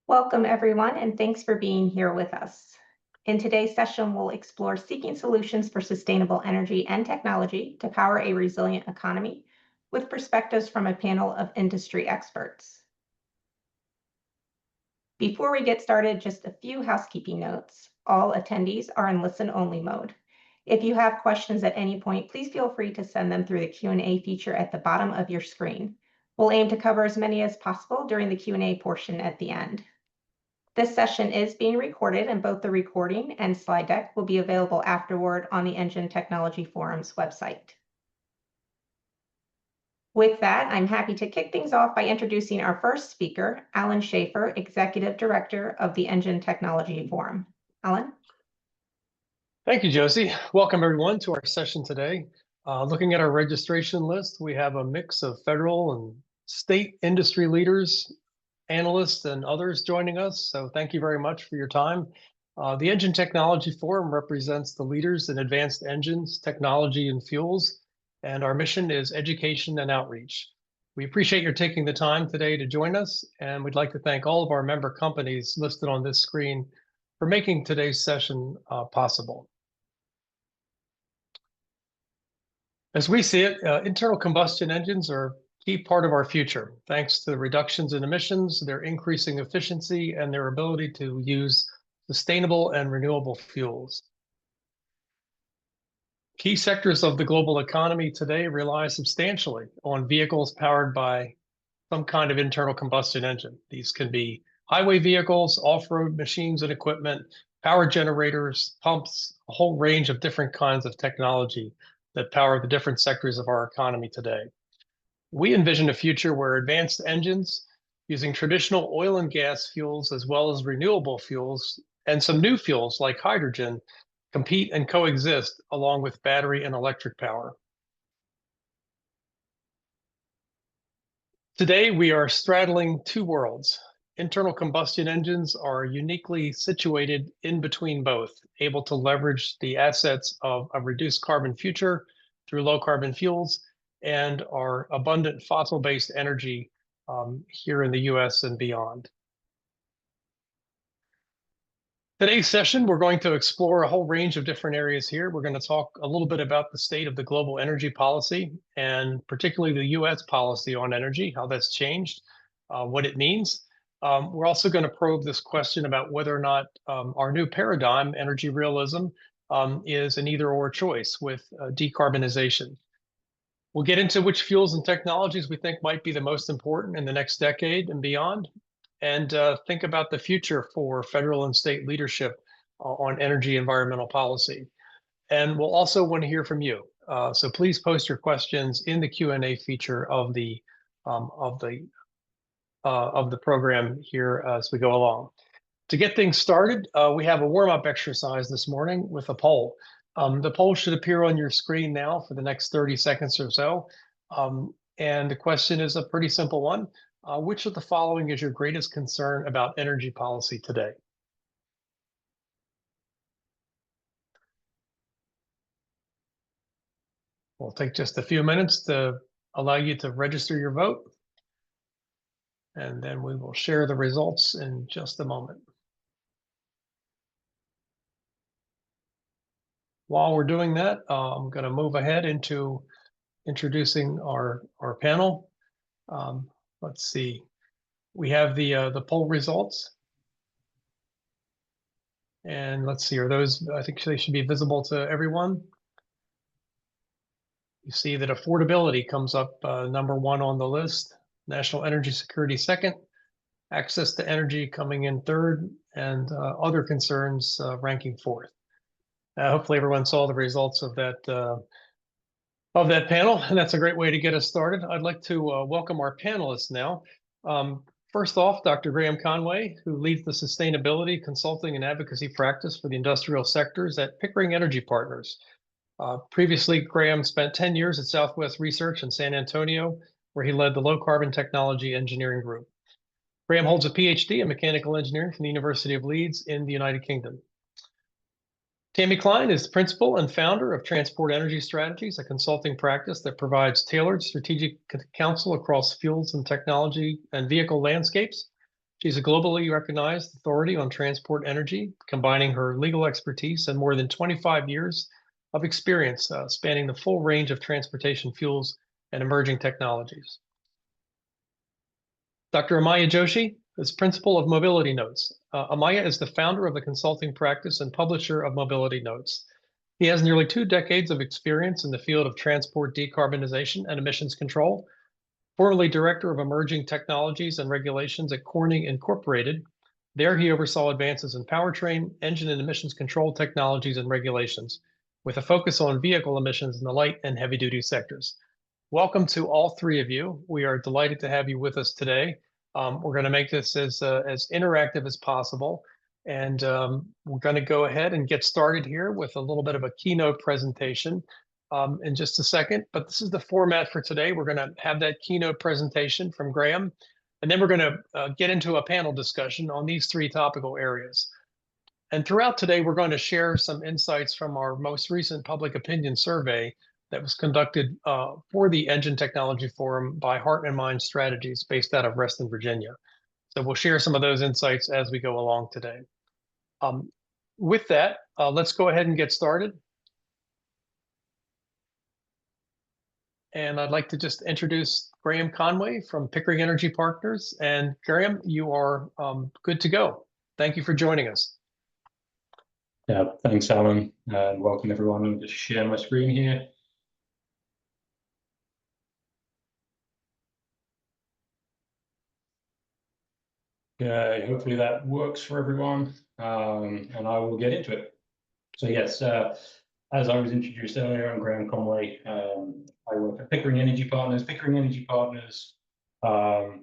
Welcome, everyone, and thanks for being here with us. In today's session, we'll explore seeking solutions for sustainable energy and technology to power a resilient economy with perspectives from a panel of industry experts. Before we get started, just a few housekeeping notes. All attendees are in listen-only mode. If you have questions at any point, please feel free to send them through the Q&A feature at the bottom of your screen. We'll aim to cover as many as possible during the Q&A portion at the end. This session is being recorded, and both the recording and slide deck will be available afterward on the Engine Technology Forum's website. With that, I'm happy to kick things off by introducing our first speaker, Alan Schaefer, Executive Director of the Engine Technology Forum. Alan? Thank you, Josie. Welcome, everyone, to our session today. Looking at our registration list, we have a mix of federal and state industry leaders, analysts, and others joining us. So thank you very much for your time. The Engine Technology Forum represents the leaders in advanced engines, technology, and fuels, and our mission is education and outreach. We appreciate your taking the time today to join us, and we'd like to thank all of our member companies listed on this screen for making today's session possible. As we see it, internal combustion engines are a key part of our future, thanks to the reductions in emissions, their increasing efficiency, and their ability to use sustainable and renewable fuels. Key sectors of the global economy today rely substantially on vehicles powered by some kind of internal combustion engine. These can be highway vehicles, off-road machines and equipment, power generators, pumps, a whole range of different kinds of technology that power the different sectors of our economy today. We envision a future where advanced engines using traditional oil and gas fuels as well as renewable fuels and some new fuels like hydrogen compete and coexist along with battery and electric power. Today, we are straddling two worlds. Internal combustion engines are uniquely situated in between both, able to leverage the assets of a reduced carbon future through low carbon fuels and our abundant fossil-based energy here in the US and beyond. Today's session, we're going to explore a whole range of different areas here. We're going to talk a little bit about the state of the global energy policy, and particularly the US policy on energy, how that's changed, what it means. We're also going to probe this question about whether or not our new paradigm, energy realism, is an either-or choice with decarbonization. We'll get into which fuels and technologies we think might be the most important in the next decade and beyond, and think about the future for federal and state leadership on energy environmental policy. And we'll also want to hear from you. So please post your questions in the Q&A feature of the program here as we go along. To get things started, we have a warm-up exercise this morning with a poll. The poll should appear on your screen now for the next 30 seconds or so. And the question is a pretty simple one. Which of the following is your greatest concern about energy policy today? We'll take just a few minutes to allow you to register your vote, and then we will share the results in just a moment. While we're doing that, I'm going to move ahead into introducing our panel. Let's see. We have the poll results. And let's see, are those, I think they should be visible to everyone. You see that affordability comes up number one on the list, national energy security second, access to energy coming in third, and other concerns ranking fourth. Hopefully everyone saw the results of that panel, and that's a great way to get us started. I'd like to welcome our panelists now. First off, Dr. Graham Conway, who leads the sustainability consulting and advocacy practice for the industrial sectors at Pickering Energy Partners. Previously, Graham spent 10 years at Southwest Research in San Antonio, where he led the low carbon technology engineering group. Graham holds a PhD in mechanical engineering from the University of Leeds in the United Kingdom. Tammy Klein is principal and founder of Transport Energy Strategies, a consulting practice that provides tailored strategic counsel across fuels and technology and vehicle landscapes. She's a globally recognized authority on transport energy, combining her legal expertise and more than 25 years of experience spanning the full range of transportation fuels and emerging technologies. Dr. Amaya Joshi is principal of Mobility Notes. Amaya is the founder of the consulting practice and publisher of Mobility Notes. He has nearly 2 decades of experience in the field of transport decarbonization and emissions control. Formerly Director of Emerging Technologies and Regulations at Corning Incorporated, there he oversaw advances in powertrain, engine and emissions control technologies and regulations, with a focus on vehicle emissions in the light and heavy-duty sectors. Welcome to all 3 of you. We are delighted to have you with us today. We're going to make this as interactive as possible, and we're going to go ahead and get started here with a little bit of a keynote presentation in just a second. But this is the format for today. We're going to have that keynote presentation from Graham, and then we're going to get into a panel discussion on these 3 topical areas. And throughout today, we're going to share some insights from our most recent public opinion survey that was conducted for the Engine Technology Forum by Heart and Mind Strategies based out of Reston, Virginia. So we'll share some of those insights as we go along today. With that, let's go ahead and get started. And I'd like to just introduce Graham Conway from Pickering Energy Partners. And Graham, you are good to go. Thank you for joining us. Yeah, thanks, Alan, and welcome everyone. I'm just share my screen here. Yeah, hopefully that works for everyone, and I will get into it. So yes, as I was introduced earlier, I'm Graham Conway. I work at Pickering Energy Partners. Pickering Energy Partners are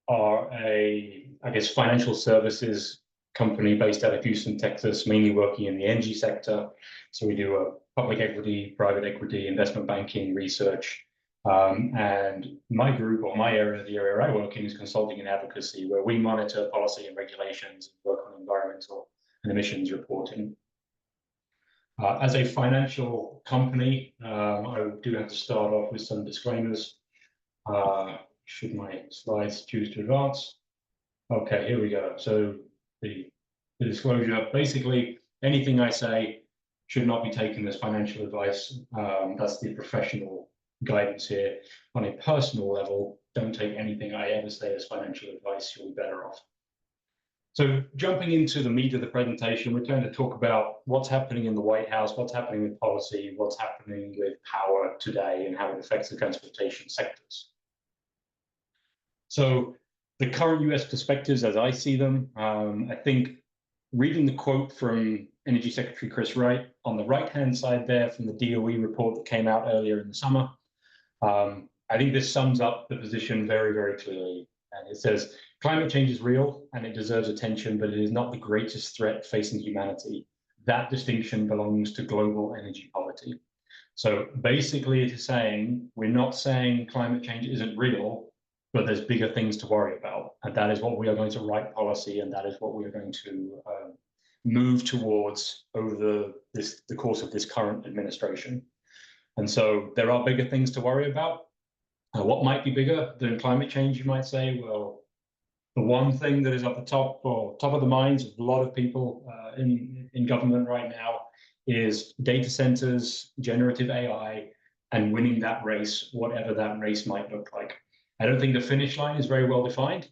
a, I guess, financial services company based out of Houston, Texas, mainly working in the energy sector. So we do public equity, private equity, investment banking, research. And my group, or my area, the area I work in, is consulting and advocacy, where we monitor policy and regulations and work on environmental and emissions reporting. As a financial company, I do have to start off with some disclaimers. Should my slides choose to advance? Okay, here we go. So the disclosure, basically, anything I say should not be taken as financial advice. That's the professional guidance here. On a personal level, don't take anything I ever say as financial advice. You'll be better off. So jumping into the meat of the presentation, we're going to talk about what's happening in the White House, what's happening with policy, what's happening with power today, and how it affects the transportation sectors. So the current US perspectives, as I see them, I think reading the quote from Energy Secretary Chris Wright on the right-hand side there from the DOE report that came out earlier in the summer, I think this sums up the position very, very clearly. And it says, climate change is real and it deserves attention, but it is not the greatest threat facing humanity. That distinction belongs to global energy poverty. So basically it is saying, we're not saying climate change isn't real, but there's bigger things to worry about. And that is what we are going to write policy, and that is what we are going to move towards over the course of this current administration. And so there are bigger things to worry about. What might be bigger than climate change, you might say? Well, the one thing that is at the top of the minds of a lot of people in government right now is data centers, generative AI, and winning that race, whatever that race might look like. I don't think the finish line is very well defined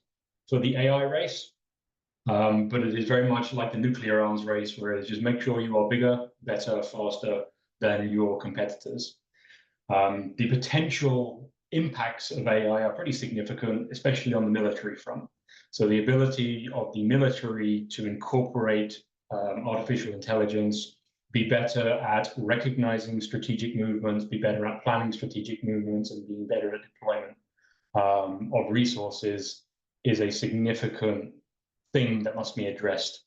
for the AI race, but it is very much like the nuclear arms race, where it's just make sure you are bigger, better, faster than your competitors. The potential impacts of AI are pretty significant, especially on the military front. So the ability of the military to incorporate artificial intelligence, be better at recognizing strategic movements, be better at planning strategic movements, and being better at deployment of resources is a significant thing that must be addressed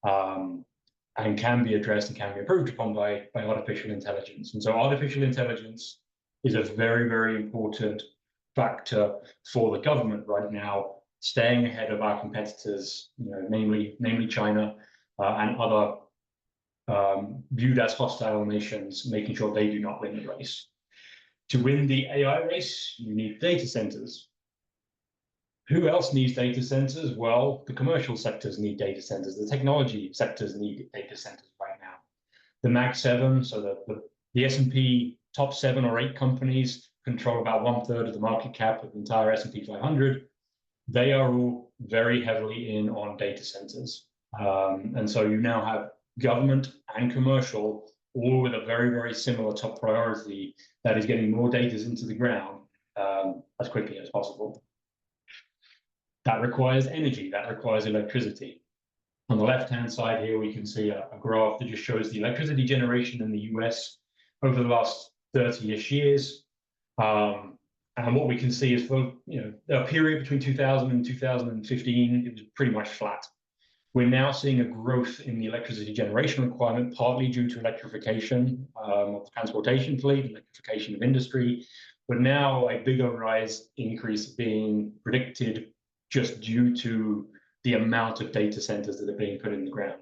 and can be addressed and can be improved upon by artificial intelligence. And so artificial intelligence is a very, very important factor for the government right now, staying ahead of our competitors, namely China and other viewed as hostile nations, making sure they do not win the race. To win the AI race, you need data centers. Who else needs data centers? Well, the commercial sectors need data centers. The technology sectors need data centers right now. The Mag 7, so the S&P top 7 or 8 companies control about 1/3 of the market cap of the entire S&P 500. They are all very heavily in on data centers. And so you now have government and commercial all with a very, very similar top priority that is getting more data into the ground as quickly as possible. That requires energy, that requires electricity. On the left-hand side here, we can see a graph that just shows the electricity generation in the US over the last 30-ish years. And what we can see is for a period between 2000 and 2015, it was pretty much flat. We're now seeing a growth in the electricity generation requirement, partly due to electrification of the transportation fleet, electrification of industry, but now a bigger increase being predicted just due to the amount of data centers that are being put in the ground.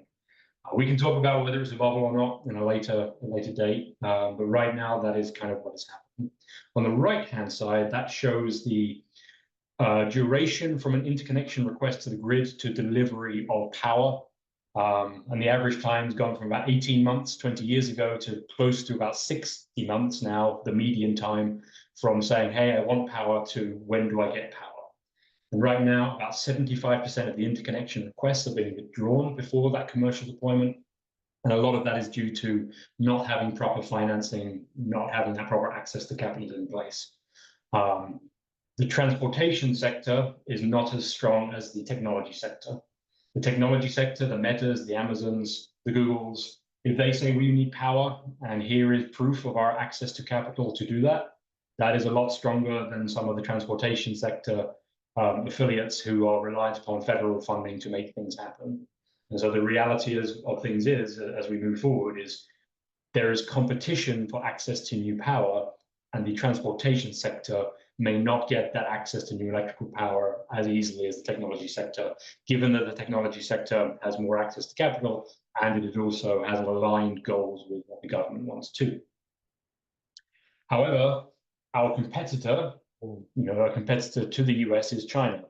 We can talk about whether it's a bubble or not in a later date, but right now that is kind of what is happening. On the right-hand side, that shows the duration from an interconnection request to the grid to delivery of power. And the average time's gone from about 18 months 20 years ago to close to about 60 months now, the median time from saying, hey, I want power to when do I get power? And right now, about 75% of the interconnection requests are being withdrawn before that commercial deployment. And a lot of that is due to not having proper financing, not having that proper access to capital in place. The transportation sector is not as strong as the technology sector. The technology sector, the Metas, the Amazons, the Googles, if they say we need power, and here is proof of our access to capital to do that, that is a lot stronger than some of the transportation sector affiliates who are reliant upon federal funding to make things happen. And so the reality of things is, as we move forward, is there is competition for access to new power, and the transportation sector may not get that access to new electrical power as easily as the technology sector, given that the technology sector has more access to capital, and it also has aligned goals with what the government wants to. However, our competitor, our competitor to the US is China.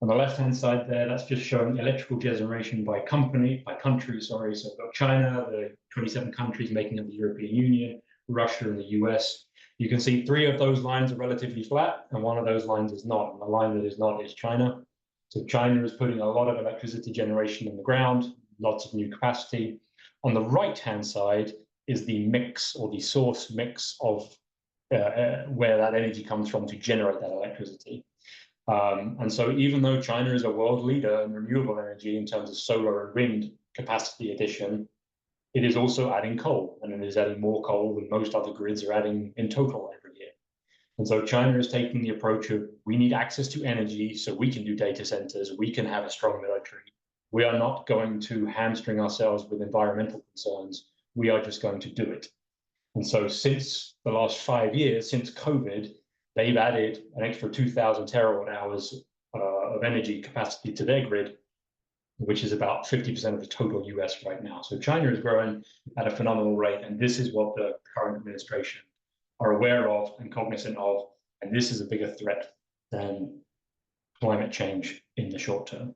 On the left-hand side there, that's just showing electrical generation by country, sorry. So we've got China, the 27 countries making up the European Union, Russia, and the US. You can see 3 of those lines are relatively flat, and 1 of those lines is not. And the line that is not is China. So China is putting a lot of electricity generation in the ground, lots of new capacity. On the right-hand side is the mix or the source mix of where that energy comes from to generate that electricity. And so even though China is a world leader in renewable energy in terms of solar and wind capacity addition, it is also adding coal, and it is adding more coal than most other grids are adding in total every year. And so China is taking the approach of, we need access to energy so we can do data centers, we can have a strong military. We are not going to hamstring ourselves with environmental concerns. We are just going to do it. And so since the last 5 years, since COVID, they've added an extra 2,000 terawatt hours of energy capacity to their grid, which is about 50% of the total US right now. So China is growing at a phenomenal rate, and this is what the current administration are aware of and cognizant of, and this is a bigger threat than climate change in the short term.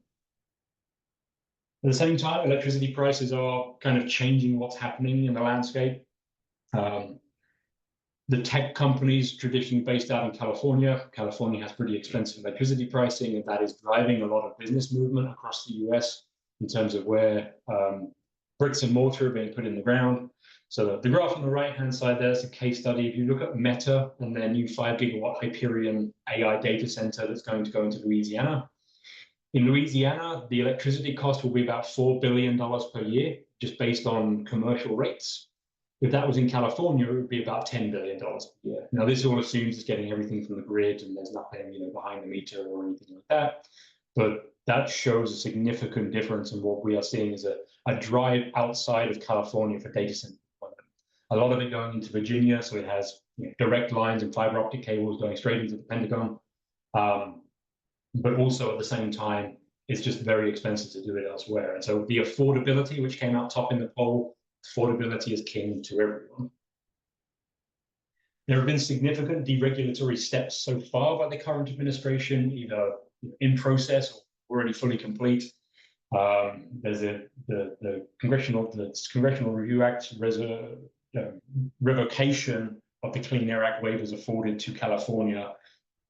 At the same time, electricity prices are kind of changing what's happening in the landscape. The tech companies traditionally based out in California. California has pretty expensive electricity pricing, and that is driving a lot of business movement across the US in terms of where bricks and mortar are being put in the ground. So the graph on the right-hand side there is a case study. If you look at Meta and their new 5 gigawatt Hyperion AI data center that's going to go into Louisiana. In Louisiana, the electricity cost will be about $4 billion per year, just based on commercial rates. If that was in California, it would be about $10 billion a year. Now, this all assumes it's getting everything from the grid and there's nothing, behind the meter or anything like that. But that shows a significant difference in what we are seeing as a drive outside of California for data center deployment. A lot of it going into Virginia, so it has direct lines and fiber optic cables going straight into the Pentagon. But also at the same time, it's just very expensive to do it elsewhere. And so the affordability, which came out top in the poll, affordability is king to everyone. There have been significant deregulatory steps so far by the current administration, either in process or already fully complete. There's the Congressional Review Act revocation of the Clean Air Act waivers afforded to California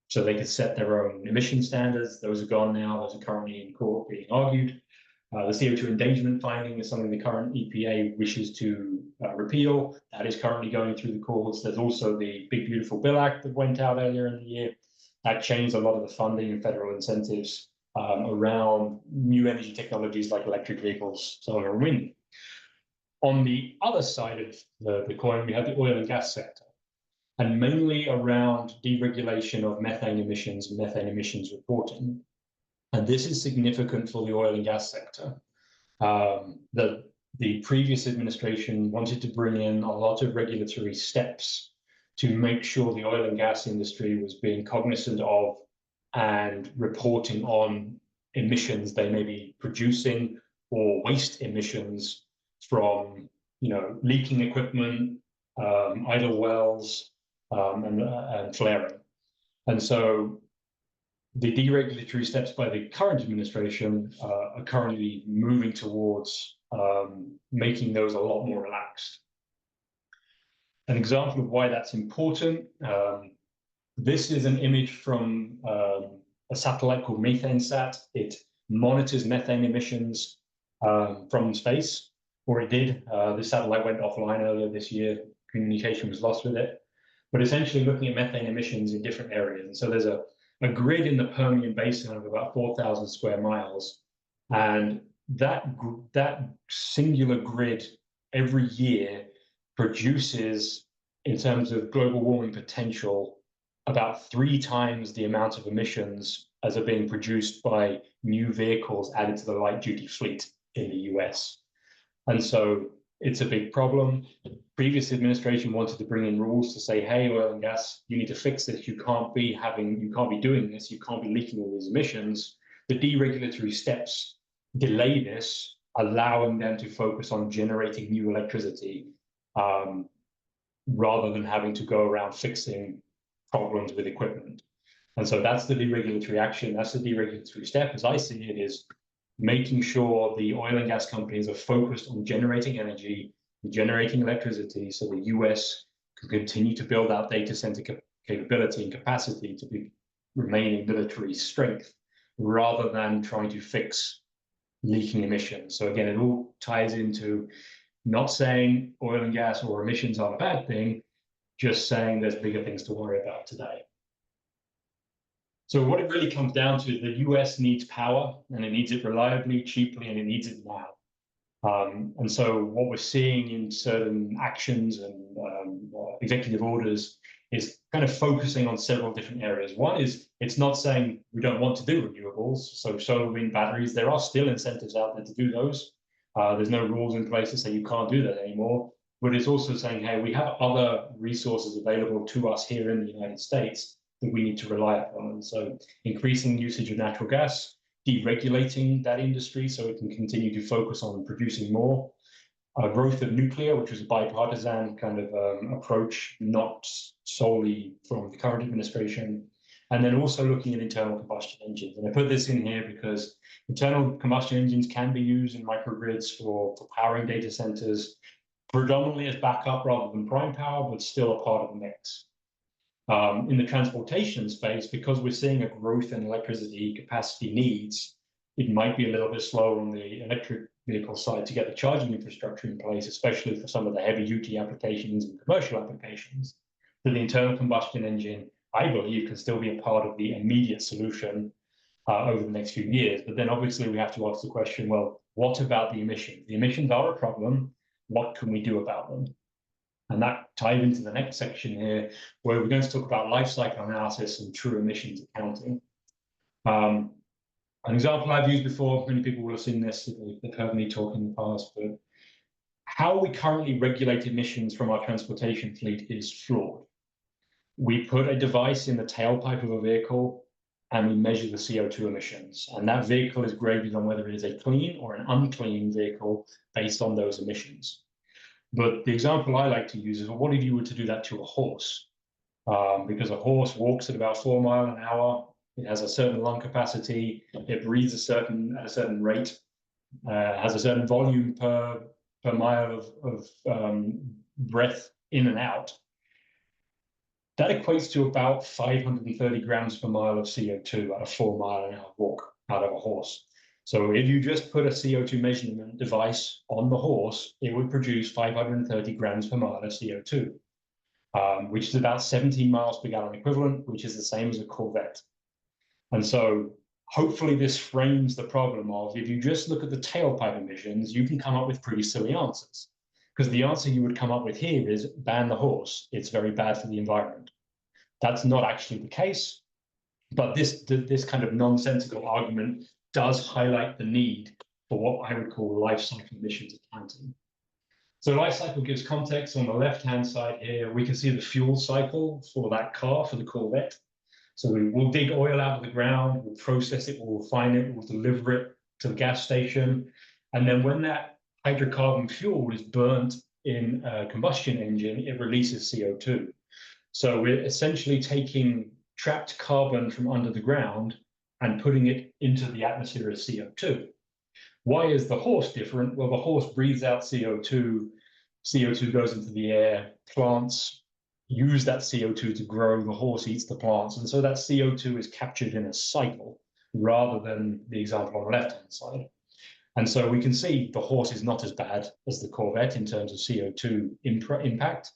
so they could set their own emission standards. Those are gone now. Those are currently in court being argued. The CO2 endangerment finding is something the current EPA wishes to repeal. That is currently going through the courts. There's also the Big Beautiful Bill Act that went out earlier in the year. That changed a lot of the funding and federal incentives around new energy technologies like electric vehicles, solar and wind. On the other side of the coin, we have the oil and gas sector, and mainly around deregulation of methane emissions and methane emissions reporting. And this is significant for the oil and gas sector. The previous administration wanted to bring in a lot of regulatory steps to make sure the oil and gas industry was being cognizant of and reporting on emissions they may be producing or waste emissions from, leaking equipment, idle wells, and flaring. And so the deregulatory steps by the current administration are currently moving towards making those a lot more relaxed. An example of why that's important, this is an image from a satellite called MethaneSat. It monitors methane emissions from space, or it did. The satellite went offline earlier this year. Communication was lost with it. But essentially looking at methane emissions in different areas. And so there's a grid in the Permian Basin of about 4,000 square miles. And that singular grid every year produces, in terms of global warming potential, about 3 times the amount of emissions as are being produced by new vehicles added to the light-duty fleet in the US. And so it's a big problem. The previous administration wanted to bring in rules to say, hey, oil and gas, you need to fix this. You can't be doing this. You can't be leaking all these emissions. The deregulatory steps delay this, allowing them to focus on generating new electricity rather than having to go around fixing problems with equipment. And so that's the deregulatory action. That's the deregulatory step, as I see it, is making sure the oil and gas companies are focused on generating energy, generating electricity, so the US can continue to build out data center capability and capacity to be remaining military strength, rather than trying to fix leaking emissions. So again, it all ties into not saying oil and gas or emissions are a bad thing, just saying there's bigger things to worry about today. So what it really comes down to is the US needs power, and it needs it reliably, cheaply, and it needs it now. And so what we're seeing in certain actions and executive orders is kind of focusing on several different areas. One is, it's not saying we don't want to do renewables, so solar, wind, batteries, there are still incentives out there to do those. There's no rules in place to say you can't do that anymore. But it's also saying, hey, we have other resources available to us here in the United States that we need to rely upon. And so increasing usage of natural gas, deregulating that industry so it can continue to focus on producing more. Growth of nuclear, which was a bipartisan kind of approach, not solely from the current administration. And then also looking at internal combustion engines. And I put this in here because internal combustion engines can be used in microgrids for powering data centers, predominantly as backup rather than prime power, but still a part of the mix. In the transportation space, because we're seeing a growth in electricity capacity needs, it might be a little bit slower on the electric vehicle side to get the charging infrastructure in place, especially for some of the heavy-duty applications and commercial applications. So the internal combustion engine, I believe, can still be a part of the immediate solution over the next few years. But then obviously we have to ask the question, well, what about the emissions? The emissions are a problem. What can we do about them? And that ties into the next section here, where we're going to talk about life cycle analysis and true emissions accounting. An example I've used before, many people will have seen this, they've heard me talk in the past, but how we currently regulate emissions from our transportation fleet is flawed. We put a device in the tailpipe of a vehicle and we measure the CO2 emissions. And that vehicle is graded on whether it is a clean or an unclean vehicle based on those emissions. But the example I like to use is, well, what if you were to do that to a horse? Because a horse walks at about 4 miles an hour, It has a certain lung capacity. It breathes at a certain rate. Has a certain volume per mile of breath in and out. That equates to about 530 grams per mile of CO2 at a 4 mile an hour walk out of a horse. So if you just put a CO2 measurement device on the horse, it would produce 530 grams per mile of CO2, which is about 17 miles per gallon equivalent, which is the same as a Corvette. And so hopefully this frames the problem of, if you just look at the tailpipe emissions, you can come up with pretty silly answers. Because the answer you would come up with here is ban the horse. It's very bad for the environment. That's not actually the case, but this kind of nonsensical argument does highlight the need for what I would call life cycle emissions accounting. So life cycle gives context. On the left-hand side here, we can see the fuel cycle for that car, for the Corvette. So we will dig oil out of the ground, we'll process it, we'll refine it, we'll deliver it to the gas station. And then when that hydrocarbon fuel is burnt in a combustion engine, it releases CO2. So we're essentially taking trapped carbon from under the ground and putting it into the atmosphere as CO2. Why is the horse different? Well, the horse breathes out CO2, CO2 goes into the air, plants use that CO2 to grow, the horse eats the plants, and so that CO2 is captured in a cycle rather than the example on the left-hand side. And so we can see the horse is not as bad as the Corvette in terms of CO2 impact,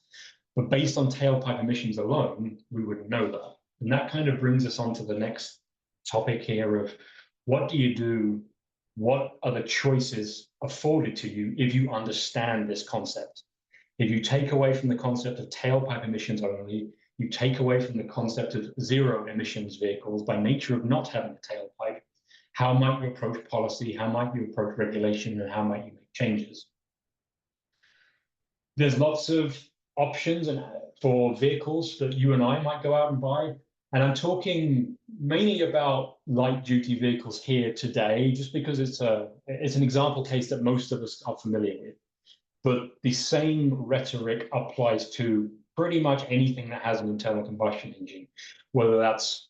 but based on tailpipe emissions alone, we wouldn't know that. And that kind of brings us on to the next topic here of what do you do? What are the choices afforded to you if you understand this concept? If you take away from the concept of tailpipe emissions only, you take away from the concept of zero emissions vehicles by nature of not having a tailpipe, how might you approach policy? How might you approach regulation? And how might you make changes? There's lots of options for vehicles that you and I might go out and buy. And I'm talking mainly about light duty vehicles here today, just because it's an example case that most of us are familiar with. But the same rhetoric applies to pretty much anything that has an internal combustion engine, whether that's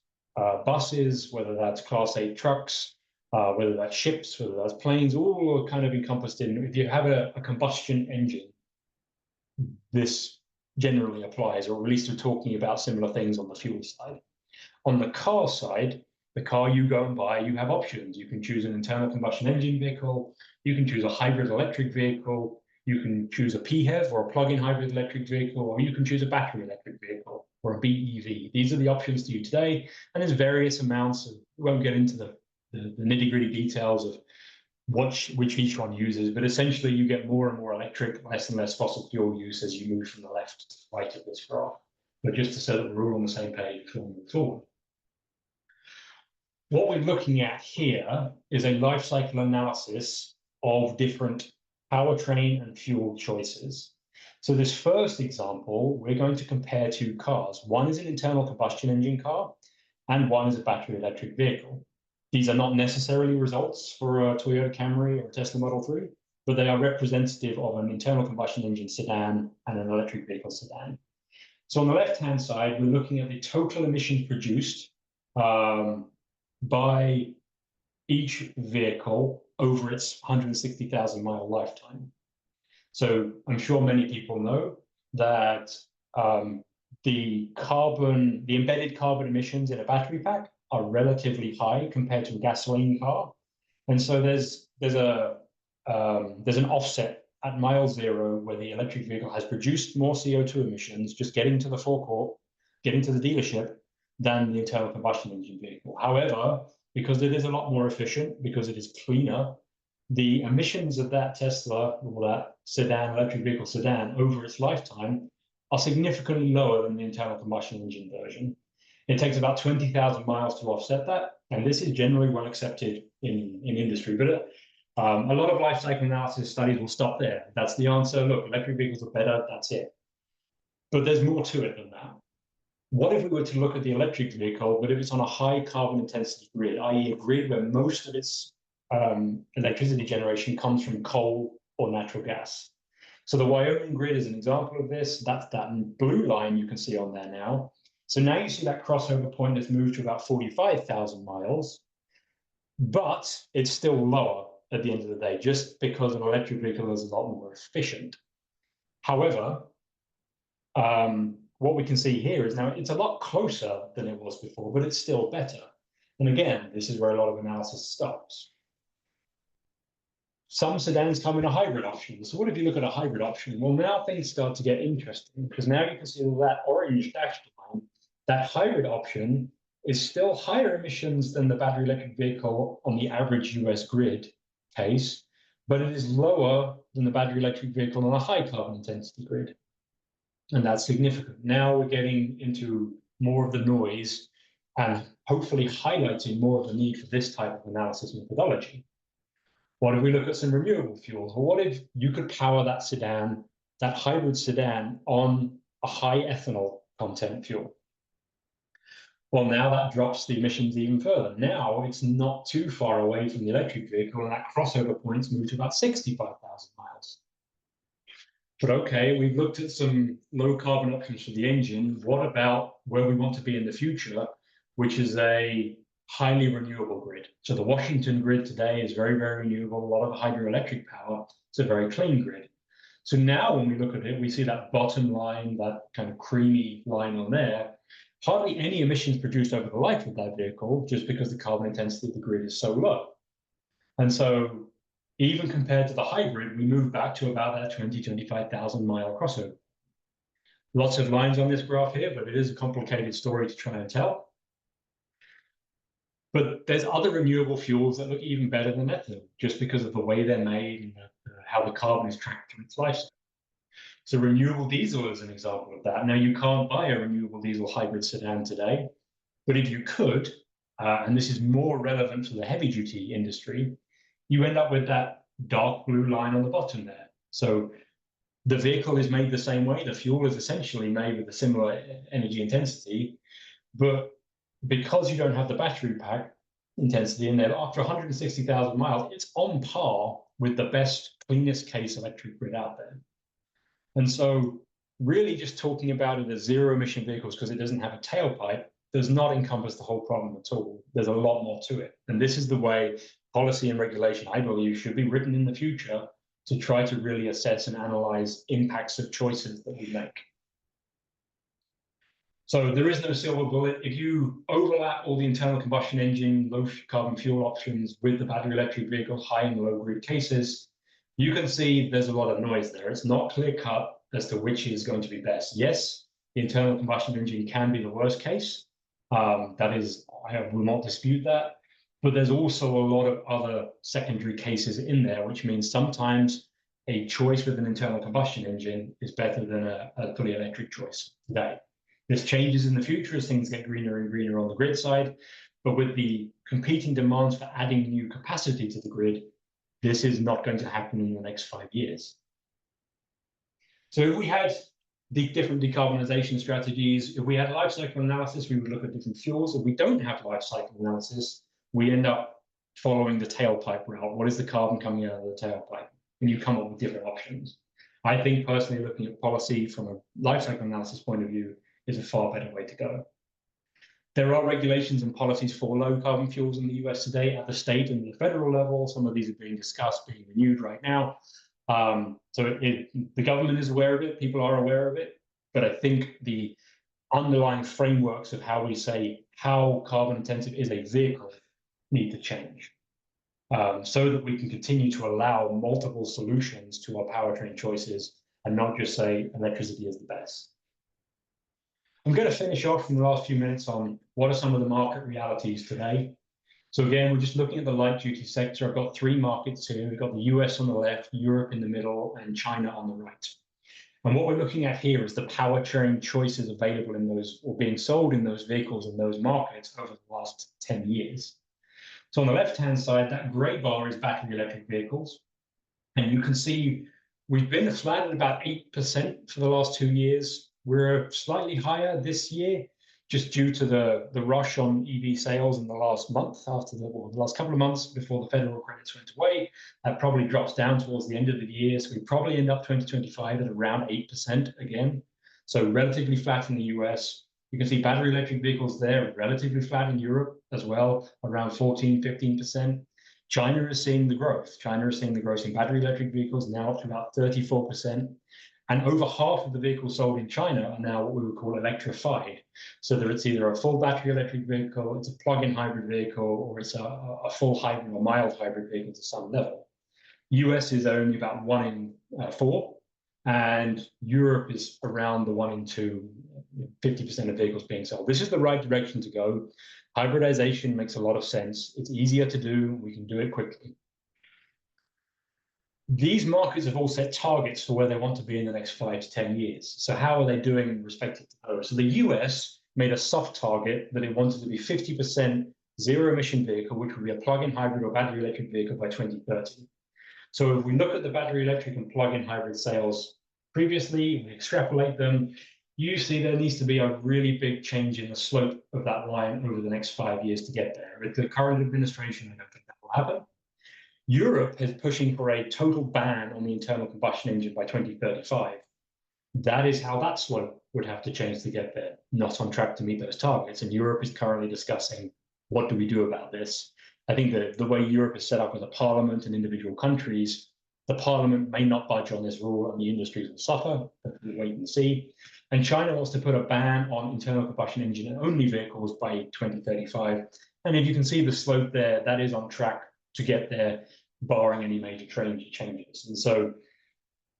buses, whether that's Class 8 trucks, whether that's ships, whether that's planes, all are kind of encompassed in. If you have a combustion engine, this generally applies, or at least we're talking about similar things on the fuel side. On the car side, the car you go and buy, you have options. You can choose an internal combustion engine vehicle, you can choose a hybrid electric vehicle, you can choose a PHEV or a plug-in hybrid electric vehicle, or you can choose a battery electric vehicle or a BEV. These are the options to you today, and there's various amounts of, we won't get into the nitty-gritty details of which each one uses, but essentially you get more and more electric, less and less fossil fuel use as you move from the left to the right of this graph. But just to say that we're all on the same page before we move forward. What we're looking at here is a life cycle analysis of different powertrain and fuel choices. So this first example, we're going to compare two cars. One is an internal combustion engine car, and one is a battery electric vehicle. These are not necessarily results for a Toyota Camry or a Tesla Model 3, but they are representative of an internal combustion engine sedan and an electric vehicle sedan. So on the left-hand side, we're looking at the total emissions produced by each vehicle over its 160,000 mile lifetime. So I'm sure many people know that the embedded carbon emissions in a battery pack are relatively high compared to a gasoline car. And so there's an offset at mile zero where the electric vehicle has produced more CO2 emissions just getting to the forecourt, getting to the dealership, than the internal combustion engine vehicle. However, because it is a lot more efficient, because it is cleaner, the emissions of that Tesla or that sedan, electric vehicle sedan, over its lifetime are significantly lower than the internal combustion engine version. It takes about 20,000 miles to offset that, and this is generally well accepted in industry. But a lot of life cycle analysis studies will stop there. That's the answer. Look, electric vehicles are better, that's it. But there's more to it than that. What if we were to look at the electric vehicle, but if it's on a high carbon intensity grid, i.e. a grid where most of its electricity generation comes from coal or natural gas? So the Wyoming grid is an example of this. That's that blue line you can see on there now. So now you see that crossover point has moved to about 45,000 miles, but it's still lower at the end of the day, just because an electric vehicle is a lot more efficient. However, what we can see here is now it's a lot closer than it was before, but it's still better. And again, this is where a lot of analysis stops. Some sedans come in a hybrid option. So what if you look at a hybrid option? Well, now things start to get interesting, because now you can see that orange dashed line, that hybrid option is still higher emissions than the battery electric vehicle on the average US grid case, but it is lower than the battery electric vehicle on a high carbon intensity grid. And that's significant. Now we're getting into more of the noise and hopefully highlighting more of the need for this type of analysis methodology. What if we look at some renewable fuels? Well, what if you could power that sedan, that hybrid sedan, on a high ethanol content fuel? Well, now that drops the emissions even further. Now it's not too far away from the electric vehicle, and that crossover point's moved to about 65,000 miles. But okay, we've looked at some low carbon options for the engine. What about where we want to be in the future, which is a highly renewable grid? So the Washington grid today is very, very renewable, a lot of hydroelectric power. It's a very clean grid. So now when we look at it, we see that bottom line, that kind of creamy line on there, hardly any emissions produced over the life of that vehicle, just because the carbon intensity of the grid is so low. And so even compared to the hybrid, we move back to about that 25,000 mile crossover. Lots of lines on this graph here, but it is a complicated story to try and tell. But there's other renewable fuels that look even better than ethanol, just because of the way they're made and how the carbon is tracked through its lifespan. So renewable diesel is an example of that. Now, you can't buy a renewable diesel hybrid sedan today, but if you could, and this is more relevant for the heavy-duty industry, you end up with that dark blue line on the bottom there. So the vehicle is made the same way. The fuel is essentially made with a similar energy intensity, but because you don't have the battery pack intensity in there, after 160,000 miles, it's on par with the best, cleanest case electric grid out there. And so really just talking about it as zero emission vehicles because it doesn't have a tailpipe does not encompass the whole problem at all. There's a lot more to it. And this is the way policy and regulation, I believe, should be written in the future to try to really assess and analyze impacts of choices that we make. So there is no silver bullet. If you overlap all the internal combustion engine, low carbon fuel options with the battery electric vehicle, high and low grid cases, you can see there's a lot of noise there. It's not clear cut as to which is going to be best. Yes, the internal combustion engine can be the worst case. That is, I will not dispute that. But there's also a lot of other secondary cases in there, which means sometimes a choice with an internal combustion engine is better than a fully electric choice today. This changes in the future as things get greener and greener on the grid side, but with the competing demands for adding new capacity to the grid, this is not going to happen in the next 5 years. So if we had the different decarbonization strategies, if we had life cycle analysis, we would look at different fuels. If we don't have life cycle analysis, we end up following the tailpipe route. What is the carbon coming out of the tailpipe? And you come up with different options. I think personally looking at policy from a life cycle analysis point of view is a far better way to go. There are regulations and policies for low carbon fuels in the US today at the state and the federal level. Some of these are being discussed, being renewed right now. So the government is aware of it, people are aware of it, but I think the underlying frameworks of how we say how carbon intensive is a vehicle need to change so that we can continue to allow multiple solutions to our powertrain choices and not just say electricity is the best. I'm going to finish off in the last few minutes on what are some of the market realities today. So again, we're just looking at the light duty sector. I've got 3 markets here. We've got the US on the left, Europe in the middle, and China on the right. And what we're looking at here is the powertrain choices available in those or being sold in those vehicles in those markets over the last 10 years. So on the left-hand side, that gray bar is battery electric vehicles. And you can see we've been flat at about 8% for the last 2 years. We're slightly higher this year, just due to the rush on EV sales in the last month, after the last couple of months before the federal credits went away. That probably drops down towards the end of the year. So we probably end up 2025 at around 8% again. So relatively flat in the US, You can see battery electric vehicles there relatively flat in Europe as well, around 14, 15%. China is seeing the growth. China is seeing the growth in battery electric vehicles now up to about 34%. And over half of the vehicles sold in China are now what we would call electrified. So that it's either a full battery electric vehicle, it's a plug-in hybrid vehicle, or it's a full hybrid or mild hybrid vehicle to some level. US is only about 1 in 4, and Europe is around the 1 in 2, 50% of vehicles being sold. This is the right direction to go. Hybridization makes a lot of sense. It's easier to do. We can do it quickly. These markets have all set targets for where they want to be in the next 5 to 10 years. So how are they doing in respect to those? So the US made a soft target that it wanted to be 50% zero emission vehicle, which would be a plug-in hybrid or battery electric vehicle by 2030. So if we look at the battery electric and plug-in hybrid sales previously, we extrapolate them, you see there needs to be a really big change in the slope of that line over the next 5 years to get there. With the current administration, I don't think that will happen. Europe is pushing for a total ban on the internal combustion engine by 2035. That is how that slope would have to change to get there, not on track to meet those targets. And Europe is currently discussing, what do we do about this? I think that the way Europe is set up with a parliament and individual countries, the parliament may not budge on this rule and the industries will suffer, but we'll wait and see. And China wants to put a ban on internal combustion engine only vehicles by 2035. And if you can see the slope there, that is on track to get there, barring any major changes. And so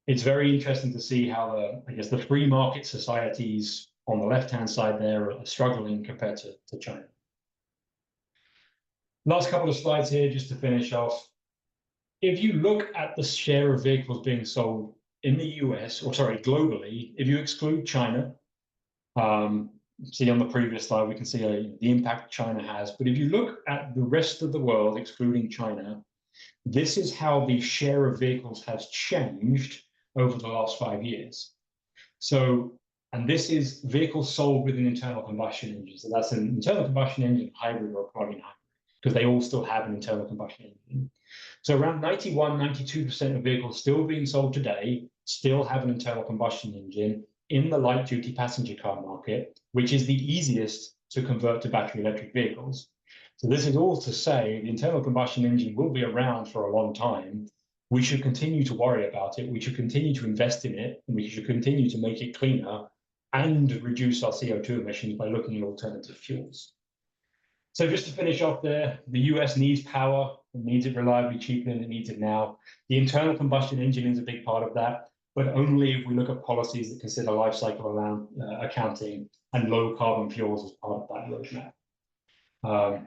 it's very interesting to see how the free market societies on the left-hand side there are struggling compared to China. Last couple of slides here, just to finish off. If you look at the share of vehicles being sold in the US, or sorry, globally, if you exclude China, see on the previous slide, we can see the impact China has. But if you look at the rest of the world, excluding China, this is how the share of vehicles has changed over the last 5 years. So, and this is vehicles sold with an internal combustion engine. So that's an internal combustion engine, hybrid or plug-in hybrid, because they all still have an internal combustion engine. So around 91, 92% of vehicles still being sold today still have an internal combustion engine in the light-duty passenger car market, which is the easiest to convert to battery electric vehicles. So this is all to say the internal combustion engine will be around for a long time. We should continue to worry about it. We should continue to invest in it. And we should continue to make it cleaner and reduce our CO2 emissions by looking at alternative fuels. So just to finish off there, the US needs power. It needs it reliably, cheaply, and it needs it now. The internal combustion engine is a big part of that, but only if we look at policies that consider life cycle accounting and low carbon fuels as part of that roadmap.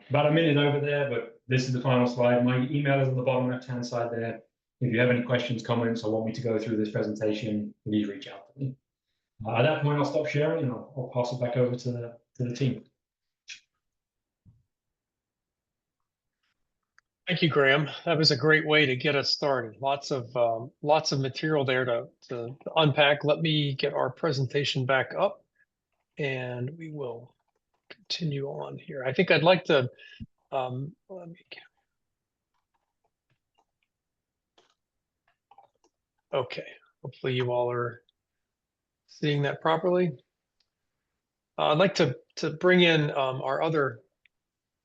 About a minute over there, but this is the final slide. My email is on the bottom left-hand side there. If you have any questions, comments, or want me to go through this presentation, please reach out to me. At that point, I'll stop sharing and I'll pass it back over to the team. Thank you, Graham. That was a great way to get us started. Lots of material there to unpack. Let me get our presentation back up, and we will continue on here. I think I'd like to okay. Hopefully, you all are seeing that properly. I'd like to bring in our other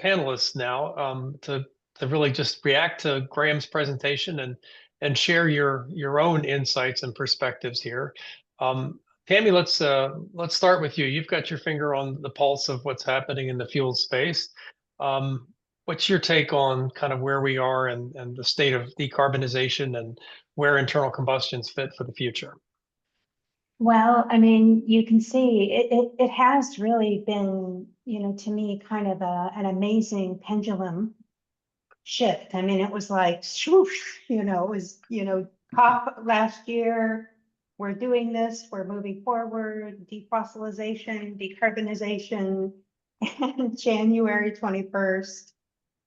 panelists now to really just react to Graham's presentation and share your own insights and perspectives here. Tammy, let's start with you. You've got your finger on the pulse of what's happening in the fuel space. What's your take on kind of where we are and the state of decarbonization and where internal combustions fit for the future? Well, I mean, you can see it has really been, to me, kind of an amazing pendulum shift. I mean, it was like swoosh, it was, COP last year, we're doing this, we're moving forward, defossilization, decarbonization, and January 21st,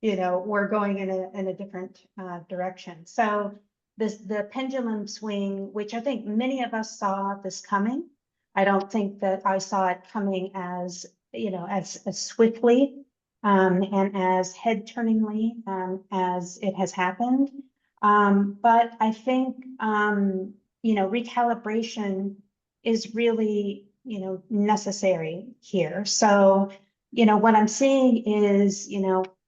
we're going in a different direction. So the pendulum swing, which I think many of us saw this coming. I don't think that I saw it coming as swiftly and as head-turningly as it has happened. But I think, recalibration is really necessary here. So, what I'm seeing is,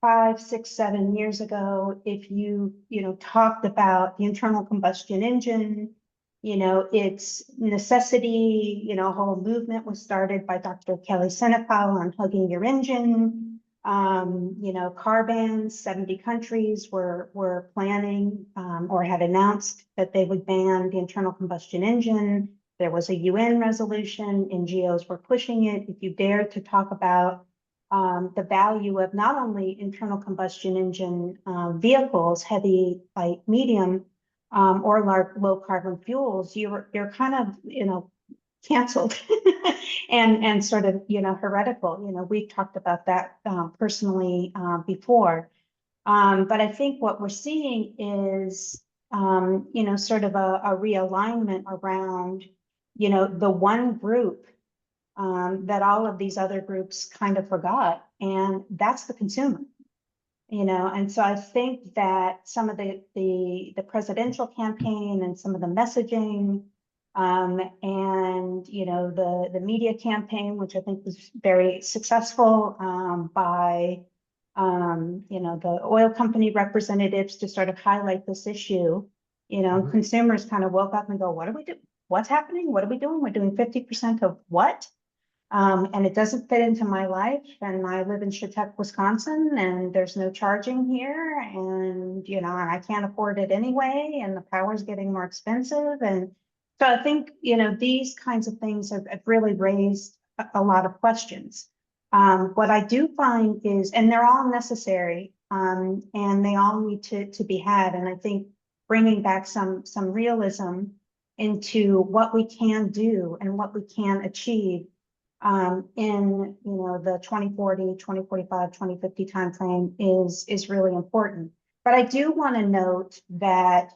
5, 6, 7 years ago, if you talked about the internal combustion engine, its necessity, a whole movement was started by Dr. Kelly Senecal on hugging your engine. Car bans, 70 countries were planning or had announced that they would ban the internal combustion engine. There was a UN resolution, NGOs were pushing it. If you dare to talk about the value of not only internal combustion engine vehicles, heavy, light, medium, or low carbon fuels, you're kind of, canceled and sort of, heretical. We've talked about that personally before. But I think what we're seeing is, sort of a realignment around, the one group that all of these other groups kind of forgot, and that's the consumer. And so I think that some of the presidential campaign and some of the messaging and the media campaign, which I think was very successful by the oil company representatives to sort of highlight this issue. Consumers kind of woke up and go, what do we do? What's happening? What are we doing? We're doing 50% of what? And it doesn't fit into my life. And I live in Chautauqua, Wisconsin, and there's no charging here. And, I can't afford it anyway. And the power's getting more expensive. And so I think, these kinds of things have really raised a lot of questions. What I do find is, and they're all necessary, and they all need to be had. And I think bringing back some realism into what we can do and what we can achieve in the 2040, 2045, 2050 timeframe is really important. But I do want to note that,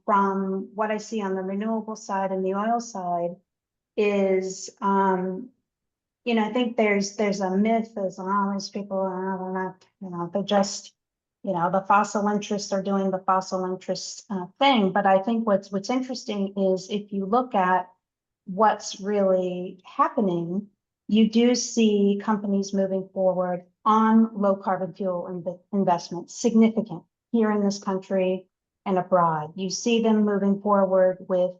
from what I see on the renewable side and the oil side is, I think there's a myth, as always people are not, they're just, the fossil interests are doing the fossil interest thing. But I think what's interesting is if you look at what's really happening, you do see companies moving forward on low carbon fuel investments, significant here in this country and abroad. You see them moving forward with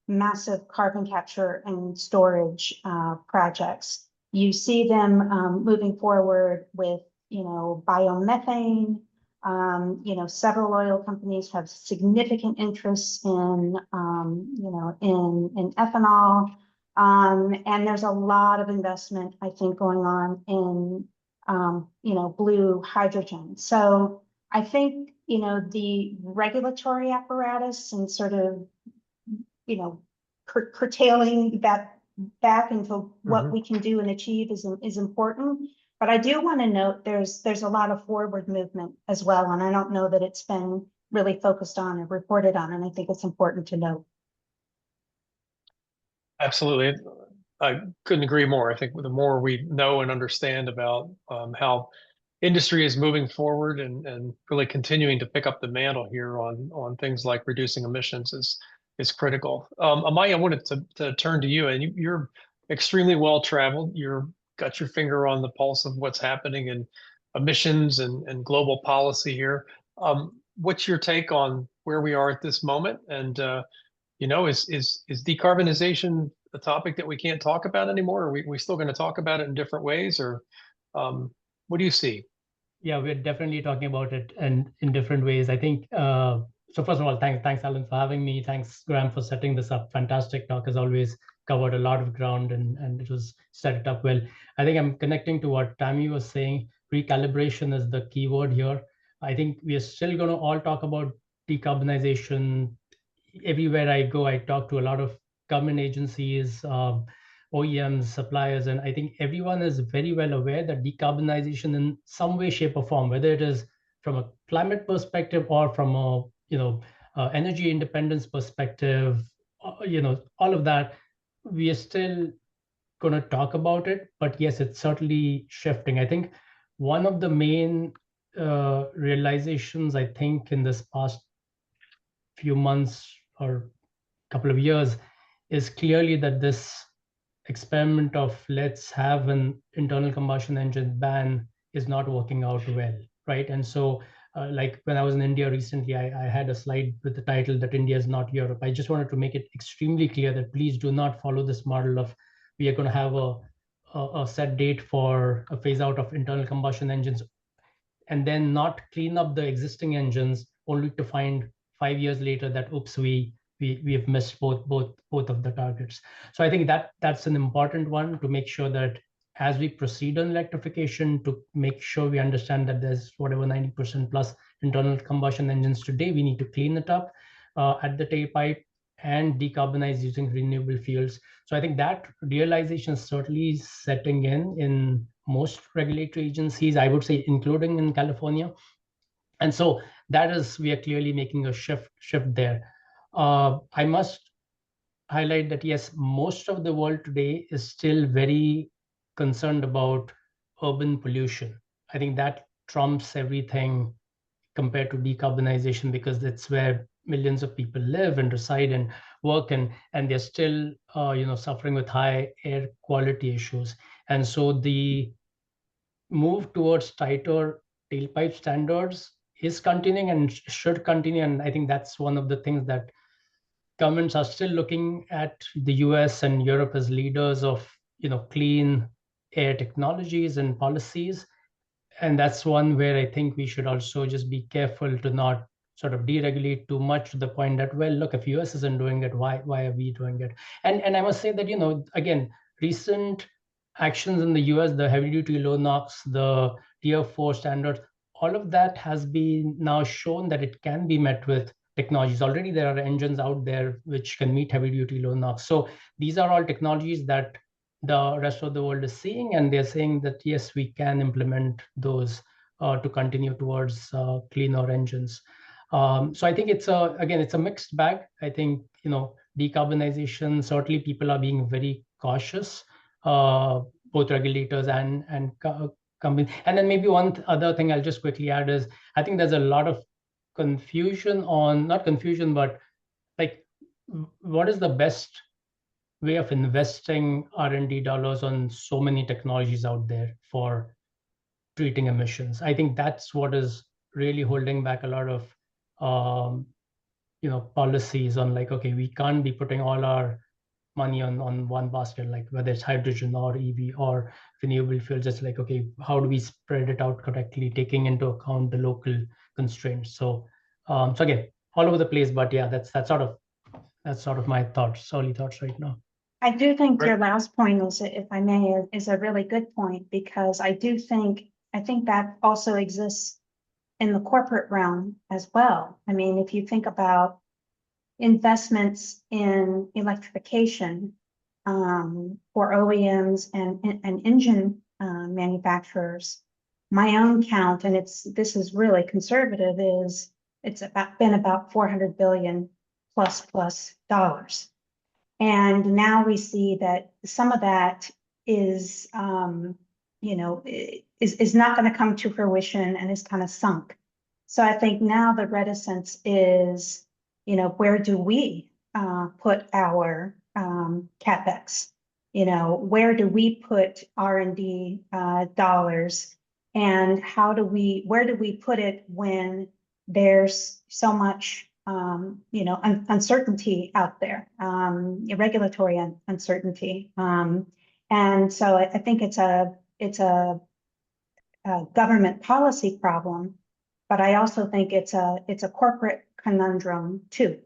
massive carbon capture and storage projects. You see them moving forward with, biomethane. Several oil companies have significant interests in ethanol. And there's a lot of investment, I think, going on in, blue hydrogen. So I think, the regulatory apparatus and sort of, curtailing that back into what we can do and achieve is important. But I do want to note there's a lot of forward movement as well. And I don't know that it's been really focused on or reported on. And I think it's important to note. Absolutely. I couldn't agree more. I think the more we know and understand about how industry is moving forward and really continuing to pick up the mantle here on things like reducing emissions is critical. Amaya, I wanted to turn to you, and you're extremely well traveled. You're got your finger on the pulse of what's happening in emissions and global policy here. What's your take on where we are at this moment? And is decarbonization a topic that we can't talk about anymore? Are we still going to talk about it in different ways, or what do you see? Yeah, we're definitely talking about it and in different ways. I think so. First of all, thanks, Alan, for having me. Thanks, Graham, for setting this up. Fantastic talk, as always. Covered a lot of ground and it was set it up well. I think I'm connecting to what Tammy was saying. Recalibration is the key word here. I think we are still going to all talk about decarbonization. Everywhere I go, I talk to a lot of government agencies, OEMs, suppliers, and I think everyone is very well aware that decarbonization in some way, shape, or form, whether it is from a climate perspective or from a energy independence perspective, all of that, we are still going to talk about it. But yes, it's certainly shifting. I think one of the main realizations, I think, in this past few months or couple of years is clearly that this experiment of let's have an internal combustion engine ban is not working out well, right? And so like when I was in India recently, I had a slide with the title that India is not Europe. I just wanted to make it extremely clear that please do not follow this model of we are going to have a set date for a phase out of internal combustion engines and then not clean up the existing engines only to find 5 years later that oops, we have missed both of the targets. So I think that's an important one to make sure that as we proceed on electrification, to make sure we understand that there's whatever 90% plus internal combustion engines today, we need to clean it up at the tailpipe and decarbonize using renewable fuels. So I think that realization is certainly setting in most regulatory agencies, I would say, including in California. And so that is, we are clearly making a shift there. I must highlight that, yes, most of the world today is still very concerned about urban pollution. I think that trumps everything compared to decarbonization, because that's where millions of people live and reside and work, and they're still suffering with high air quality issues. And so the move towards tighter tailpipe standards is continuing and should continue. And I think that's one of the things that governments are still looking at the US and Europe as leaders of clean air technologies and policies. And that's one where I think we should also just be careful to not sort of deregulate too much to the point that, well, look, if US isn't doing it, why are we doing it? And I must say that, again, recent actions in the US, the heavy duty low NOx, the Tier 4 standards, all of that has been now shown that it can be met with technologies. Already there are engines out there which can meet heavy duty low NOx. So these are all technologies that the rest of the world is seeing, and they're saying that, yes, we can implement those to continue towards cleaner engines. So I think it's a mixed bag. I think, decarbonization, certainly people are being very cautious, both regulators and companies. And then maybe one other thing I'll just quickly add is, I think there's a lot of confusion on, not confusion, but like, what is the best way of investing R&D dollars on so many technologies out there for treating emissions? I think that's what is really holding back a lot of policies on, like, okay, we can't be putting all our money on one basket, like whether it's hydrogen or EV or renewable fuels. Just like, okay, how do we spread it out correctly, taking into account the local constraints? So again, all over the place, but yeah, that's sort of my early thoughts right now. I do think Right. your last point is, if I may, is a really good point, because I think that also exists in the corporate realm as well. I mean, if you think about investments in electrification for OEMs and engine manufacturers, my own count, and this is really conservative, is it's been about $400 billion plus dollars. And now we see that some of that is, is not going to come to fruition and is kind of sunk. So I think now the reticence is, where do we put our CapEx? Where do we put R&D dollars, and where do we put it when there's so much uncertainty out there, regulatory uncertainty. And so I think it's a government policy problem, but I also think it's a corporate conundrum too.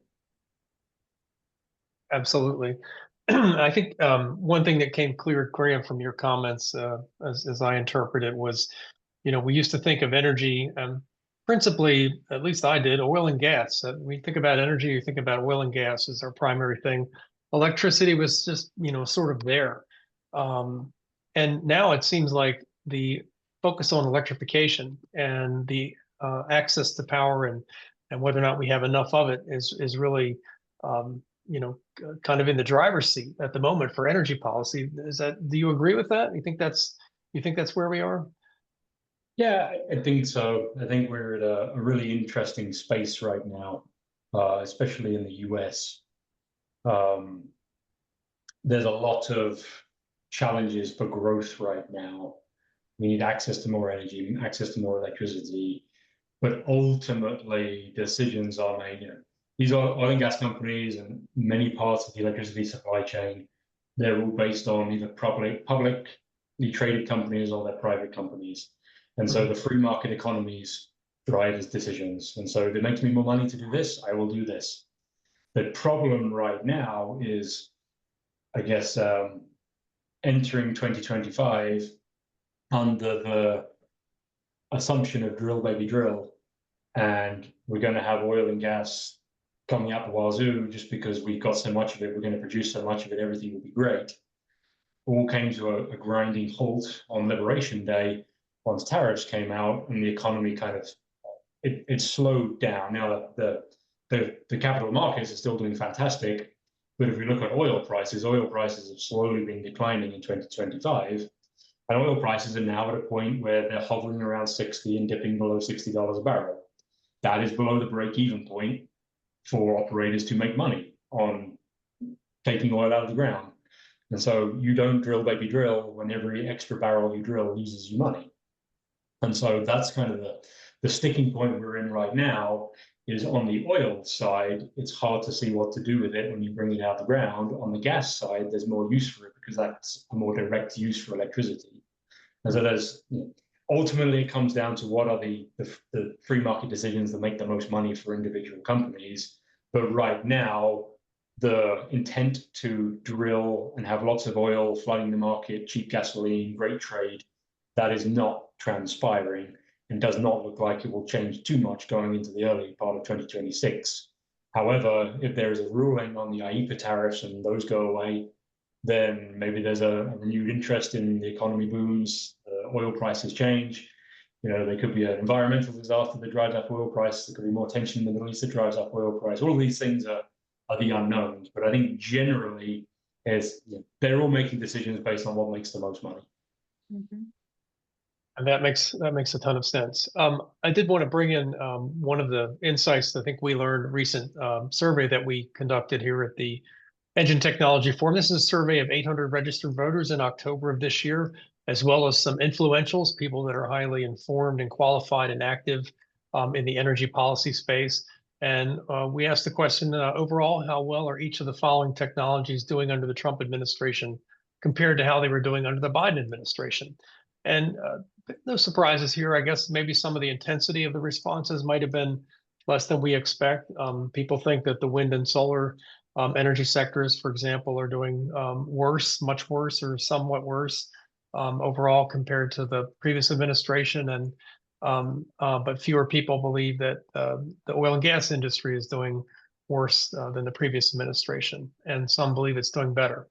Absolutely. I think one thing that came clear, Graham, from your comments, as I interpret it, was, we used to think of energy principally, at least I did, oil and gas. When you think about energy, you think about oil and gas as our primary thing. Electricity was just, sort of there. And now it seems like the focus on electrification and the access to power and whether or not we have enough of it is really, kind of in the driver's seat at the moment for energy policy. Do you agree with that? You think that's where we are? Yeah, I think so. I think we're at a really interesting space right now, especially in the US. There's a lot of challenges for growth right now. We need access to more energy, access to more electricity, but ultimately decisions are made. You know, these oil and gas companies and many parts of the electricity supply chain, they're all based on either publicly traded companies or they're private companies. And so the free market economies drive these decisions. And so if it makes me more money to do this, I will do this. The problem right now is, I guess, entering 2025 under the assumption of drill, baby, drill, and we're going to have oil and gas coming out the wazoo just because we've got so much of it, we're going to produce so much of it, everything will be great. All came to a grinding halt on Liberation Day once tariffs came out and the economy kind of, it slowed down. Now the capital markets are still doing fantastic, but if we look at oil prices have slowly been declining in 2025. And oil prices are now at a point where they're hovering around 60 and dipping below $60 a barrel. That is below the break-even point for operators to make money on taking oil out of the ground. And so you don't drill, baby, drill when every extra barrel you drill loses you money. And so that's kind of the sticking point we're in right now is on the oil side, it's hard to see what to do with it when you bring it out of the ground. On the gas side, there's more use for it because that's a more direct use for electricity. And so there's, ultimately it comes down to what are the free market decisions that make the most money for individual companies. But right now, the intent to drill and have lots of oil flooding the market, cheap gasoline, great trade, that is not transpiring and does not look like it will change too much going into the early part of 2026. However, if there is a ruling on the IEEPA tariffs and those go away, then maybe there's a renewed interest in the economy booms, oil prices change. You know, there could be an environmental disaster that drives up oil price. There could be more tension in the Middle East that drives up oil price. All of these things are the unknowns. But I think generally, they're all making decisions based on what makes the most money. Mhm. And that makes a ton of sense. I did want to bring in one of the insights I think we learned recent survey that we conducted here at the Engine Technology Forum. This is a survey of 800 registered voters in October of this year, as well as some influentials, people that are highly informed and qualified and active in the energy policy space. And we asked the question, overall, how well are each of the following technologies doing under the Trump administration compared to how they were doing under the Biden administration? And no surprises here. I guess maybe some of the intensity of the responses might have been less than we expect. People think that the wind and solar energy sectors, for example, are doing worse, much worse, or somewhat worse overall compared to the previous administration. And but fewer people believe that the oil and gas industry is doing worse than the previous administration, and some believe it's doing better.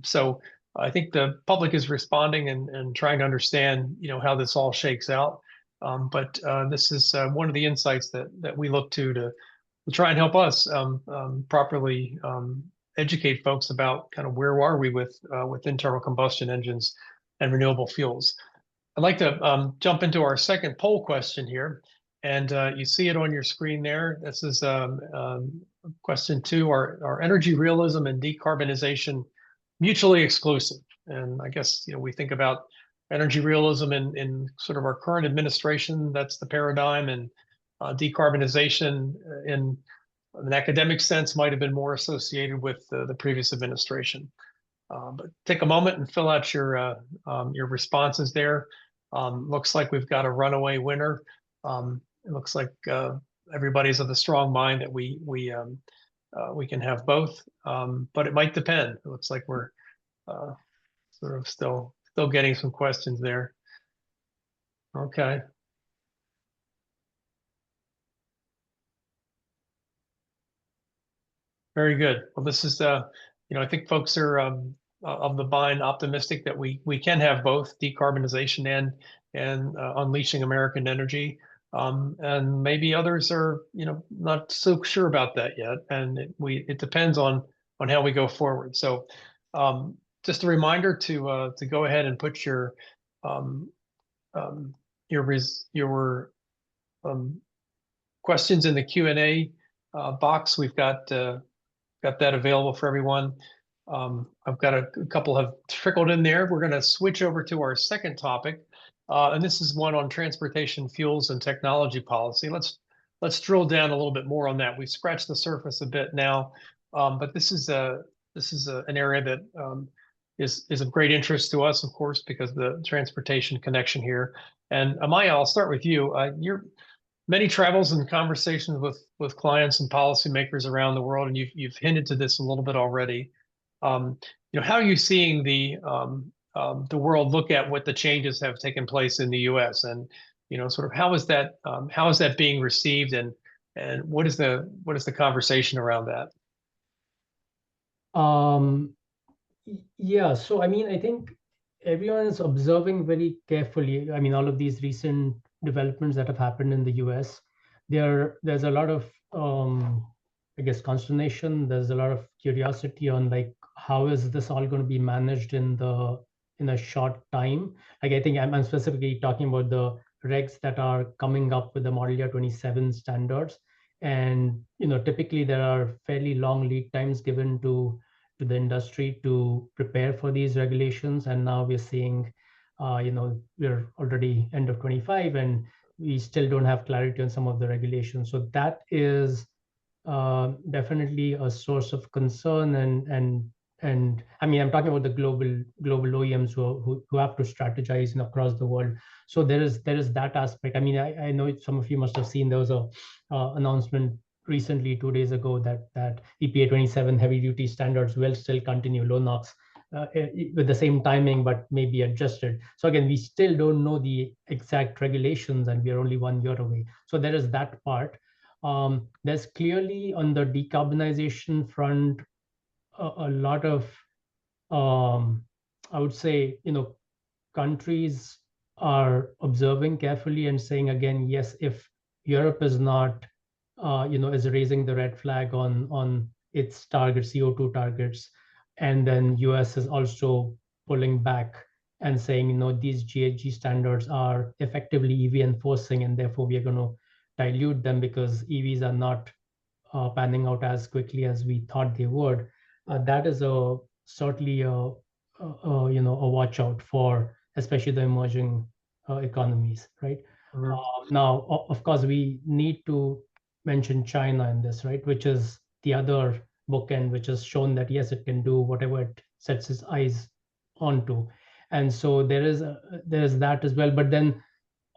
So I think the public is responding and trying to understand, how this all shakes out. But this is one of the insights that we look to try and help us properly educate folks about kind of where are we with internal combustion engines and renewable fuels. I'd like to jump into our second poll question here, and you see it on your screen there. This is question 2: Are energy realism and decarbonization mutually exclusive? And I guess we think about energy realism in sort of our current administration. That's the paradigm, and decarbonization in an academic sense might have been more associated with the previous administration. But take a moment and fill out your responses there. Looks like we've got a runaway winner. It looks like everybody's of a strong mind that we can have both, but it might depend. It looks like we're sort of still getting some questions there. Okay. Very good. Well, this is I think folks are of the mind optimistic that we can have both decarbonization and unleashing American energy. And maybe others are not so sure about that yet, and it depends on how we go forward. So just a reminder to go ahead and put your questions in the Q&A box. We've got that available for everyone. I've got a couple have trickled in there. We're going to switch over to our second topic, and this is one on transportation fuels and technology policy. Let's drill down a little bit more on that. We've scratched the surface a bit now, but this is an area that is of great interest to us, of course, because of the transportation connection here. And Amaya, I'll start with you. You're many travels and conversations with clients and policymakers around the world, and you've hinted to this a little bit already. How are you seeing the world look at what the changes have taken place in the U.S. and sort of how is that being received, and what is the conversation around that? Yeah, so I mean, I think everyone is observing very carefully. I mean, all of these recent developments that have happened in the US, there's a lot of I guess consternation. There's a lot of curiosity on like how is this all going to be managed in a short time. Like I think I'm specifically talking about the regs that are coming up with the Model Year 27 standards, and typically there are fairly long lead times given to the industry to prepare for these regulations. And now we're seeing, we're already end of 25 and we still don't have clarity on some of the regulations. So that is definitely a source of concern. And I mean, I'm talking about the global OEMs who have to strategize across the world. So there is that aspect. I mean, I know some of you must have seen there was a announcement recently 2 days ago that EPA 27 heavy duty standards will still continue, low NOx with the same timing, but maybe adjusted. So again, we still don't know the exact regulations and we are only 1 year away. So there is that part. There's clearly on the decarbonization front, a lot of, I would say, countries are observing carefully and saying again, yes, if Europe is not is raising the red flag on its targets, CO2 targets, and then US is also pulling back and saying, these GHG standards are effectively EV enforcing, and therefore we are going to dilute them because EVs are not panning out as quickly as we thought they would. That is certainly a watch out for, especially the emerging economies, right? Mm-hmm. Now, of course, we need to mention China in this, right? Which is the other bookend, which has shown that yes, it can do whatever it sets its eyes onto, and so there is that as well. But then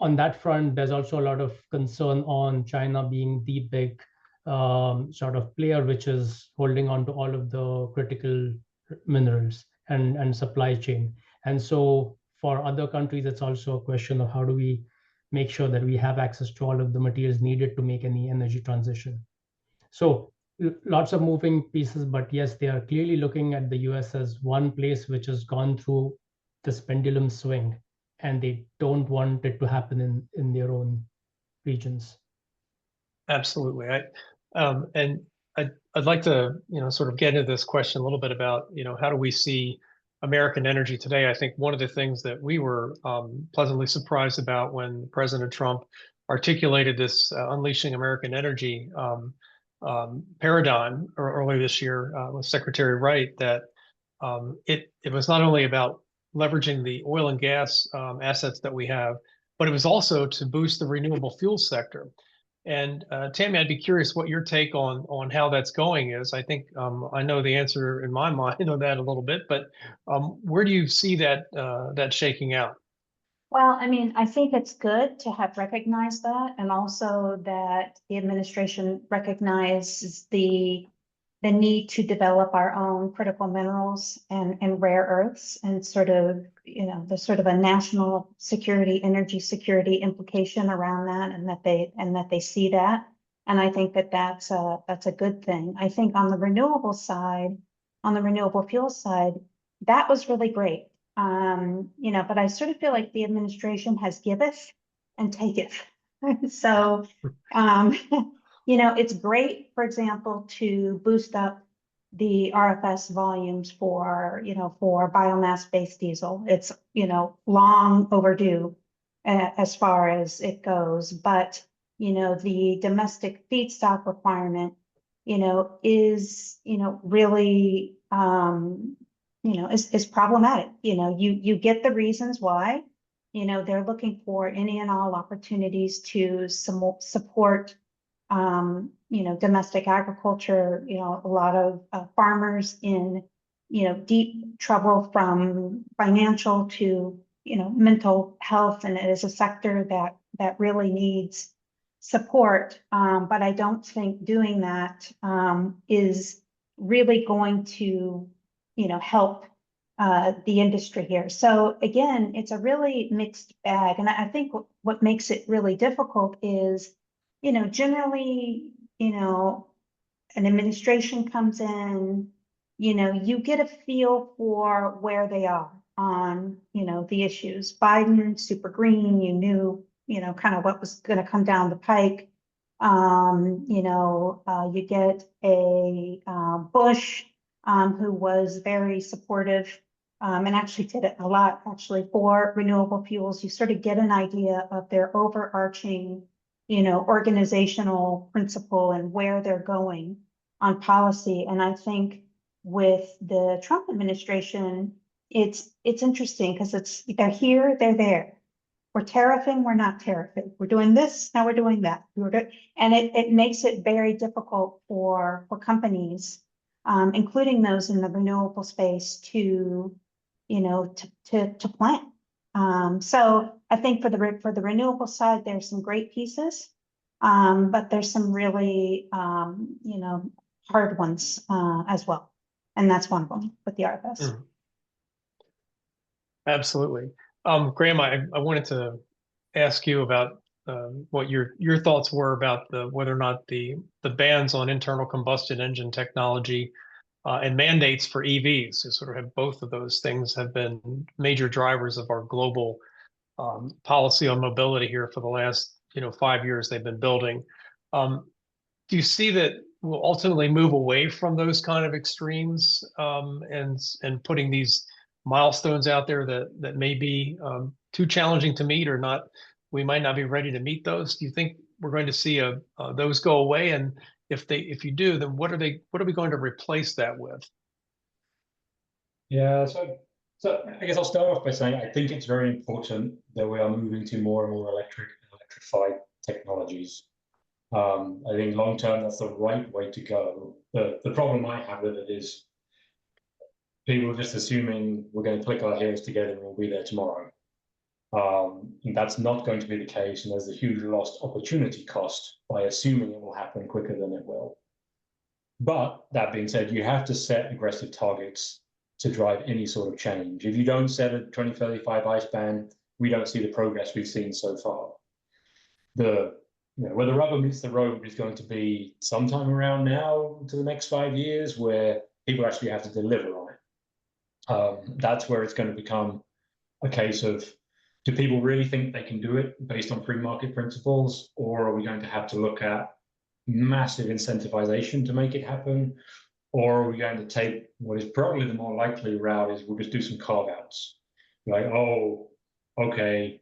on that front, there's also a lot of concern on China being the big sort of player, which is holding on to all of the critical minerals and supply chain. And so for other countries, it's also a question of how do we make sure that we have access to all of the materials needed to make any energy transition. So lots of moving pieces, but yes, they are clearly looking at the US as one place which has gone through this pendulum swing, and they don't want it to happen in their own regions. Absolutely. I'd like to, sort of get into this question a little bit about, how do we see American energy today? I think one of the things that we were pleasantly surprised about when President Trump articulated this unleashing American energy paradigm earlier this year with Secretary Wright, that it was not only about leveraging the oil and gas assets that we have, but it was also to boost the renewable fuel sector. And Tammy, I'd be curious what your take on how that's going is. I think I know the answer in my mind on that a little bit, but where do you see that shaking out? Well, I mean, I think it's good to have recognized that, and also that the administration recognizes the need to develop our own critical minerals and rare earths, and sort of, there's sort of a national security, energy security implication around that, and that they see that. And I think that that's a good thing. I think on the renewable side, on the renewable fuel side, that was really great. But I sort of feel like the administration has giveth and taketh. So, it's great, for example, to boost up the RFS volumes for biomass-based diesel. It's, long overdue as far as it goes, but, the domestic feedstock requirement, is, really is problematic. You get the reasons why, they're looking for any and all opportunities to support, domestic agriculture, a lot of farmers in, deep trouble from financial to, mental health. And it is a sector that really needs support. But I don't think doing that is really going to, help the industry here. So again, it's a really mixed bag. And I think what makes it really difficult is, generally, an administration comes in, you get a feel for where they are on, the issues. Biden, super green, you knew, kind of what was going to come down the pike. You get a Bush, who was very supportive, and actually did it a lot actually for renewable fuels. You sort of get an idea of their overarching, organizational principle and where they're going on policy. And I think with the Trump administration, it's interesting because they're here, they're there. We're tariffing, we're not tariffing. We're doing this, now we're doing that. And it makes it very difficult for companies, including those in the renewable space, to plan. So I think for the renewable side, there's some great pieces, but there's some really hard ones as well. And that's one of them with the RFS. Absolutely. Graham, I wanted to ask you about what your thoughts were about whether or not the bans on internal combustion engine technology and mandates for EVs, so sort of have both of those things have been major drivers of our global policy on mobility here for the last 5 years they've been building. Do you see that we'll ultimately move away from those kind of extremes and putting these milestones out there that may be too challenging to meet or not? We might not be ready to meet those. Do you think we're going to see those go away? And if you do, then what are we going to replace that with? Yeah, so I guess I'll start off by saying I think it's very important that we are moving to more and more electrified technologies. I think long term that's the right way to go. The problem I have with it is people are just assuming we're going to click our heels together and we'll be there tomorrow. And that's not going to be the case, and there's a huge lost opportunity cost by assuming it will happen quicker than it will. But that being said, you have to set aggressive targets to drive any sort of change. If you don't set a 2035 ICE ban, we don't see the progress we've seen so far. Where the rubber meets the road is going to be sometime around now to the next 5 years, where people actually have to deliver on it. That's where it's going to become a case of, do people really think they can do it based on free market principles, or are we going to have to look at massive incentivization to make it happen? Or are we going to take what is probably the more likely route, is we'll just do some carve-outs. Like, oh, okay,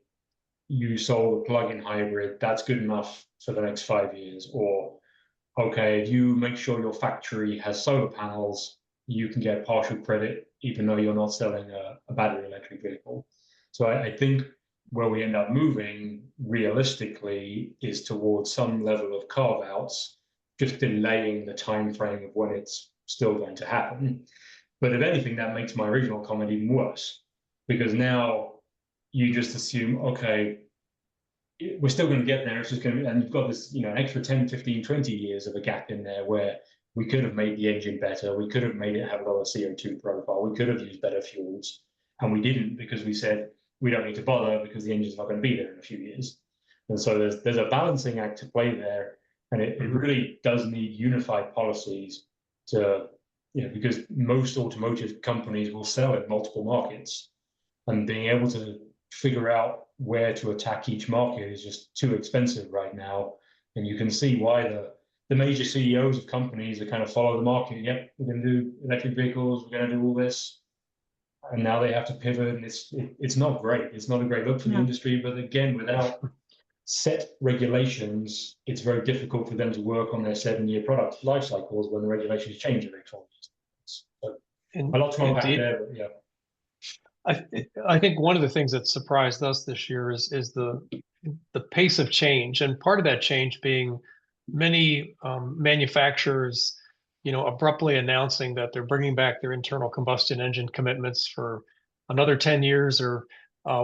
you sold a plug-in hybrid, that's good enough for the next 5 years. Or, okay, if you make sure your factory has solar panels, you can get partial credit, even though you're not selling a battery electric vehicle. So I think where we end up moving realistically is towards some level of carve-outs, just delaying the time frame of when it's still going to happen. But if anything, that makes my original comment even worse, because now you just assume, okay, we're still going to get there. It's just going to, and you've got this, an extra 10, 15, 20 years of a gap in there where we could have made the engine better. We could have made it have a lower CO2 profile. We could have used better fuels, and we didn't, because we said we don't need to bother because the engine's not going to be there in a few years. And so there's a balancing act to play there, and it really does need unified policies to, because most automotive companies will sell in multiple markets, and being able to figure out where to attack each market is just too expensive right now. And you can see why the major CEOs of companies are kind of follow the market. Yep, we're going to do electric vehicles, we're going to do all this. And now they have to pivot, and it's not great. It's not a great look for the industry. But again, without set regulations, it's very difficult for them to work on their 7-year product life cycles when the regulations change every 12 years. So A lot to unpack Indeed. there, but yeah. I think one of the things that surprised us this year is the pace of change, and part of that change being many manufacturers, abruptly announcing that they're bringing back their internal combustion engine commitments for another 10 years, or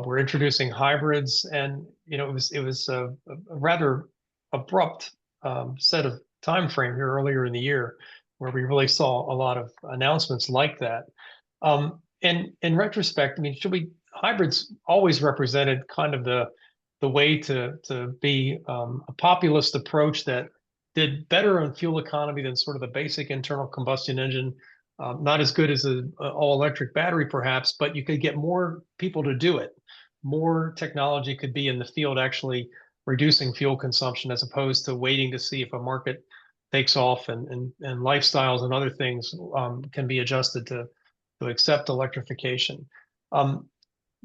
we're introducing hybrids, and it was a rather abrupt set of time frame here earlier in the year, where we really saw a lot of announcements like that. And in retrospect, I mean, hybrids always represented kind of the way to be a populist approach that did better on fuel economy than sort of the basic internal combustion engine. Not as good as an all-electric battery, perhaps, but you could get more people to do it. More technology could be in the field actually reducing fuel consumption, as opposed to waiting to see if a market takes off and lifestyles and other things can be adjusted to accept electrification.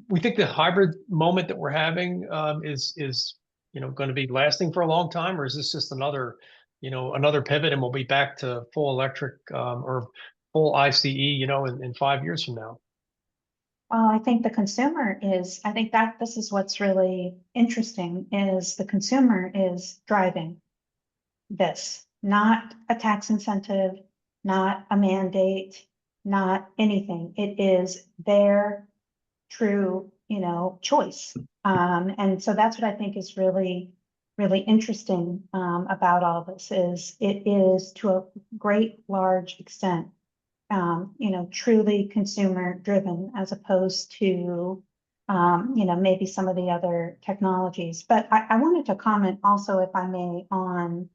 We think the hybrid moment that we're having is going to be lasting for a long time, or is this just another pivot, and we'll be back to full electric or full ICE, in 5 years from now? Well, I think I think that this is what's really interesting, is the consumer is driving this, not a tax incentive, not a mandate, not anything. It is their true, choice. And so that's what I think is really, really interesting about all this, is it is to a great large extent, truly consumer driven, as opposed to, maybe some of the other technologies. But I wanted to comment also, if I may, on,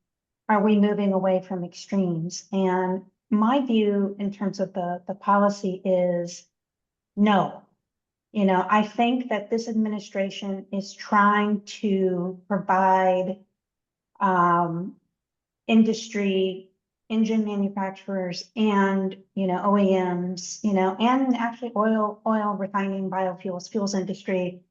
are we moving away from extremes? And my view in terms of the policy is no. I think that this administration is trying to provide industry, engine manufacturers, and OEMs, and actually oil refining, biofuels, fuels industry,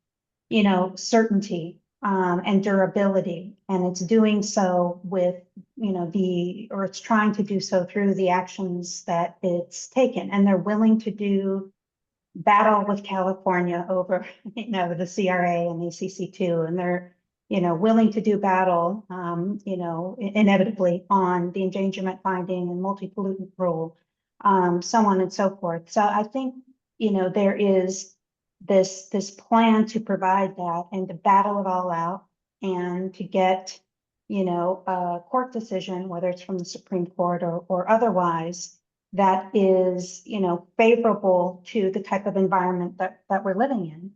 certainty and durability. And it's doing so with, it's trying to do so through the actions that it's taken. And they're willing to do battle with California over, the CRA and ACC2, and they're, willing to do battle, inevitably on the endangerment finding and multi-pollutant rule, so on and so forth. So I think, there is this plan to provide that and to battle it all out, and to get, a court decision, whether it's from the Supreme Court or otherwise, that is, favorable to the type of environment that we're living in.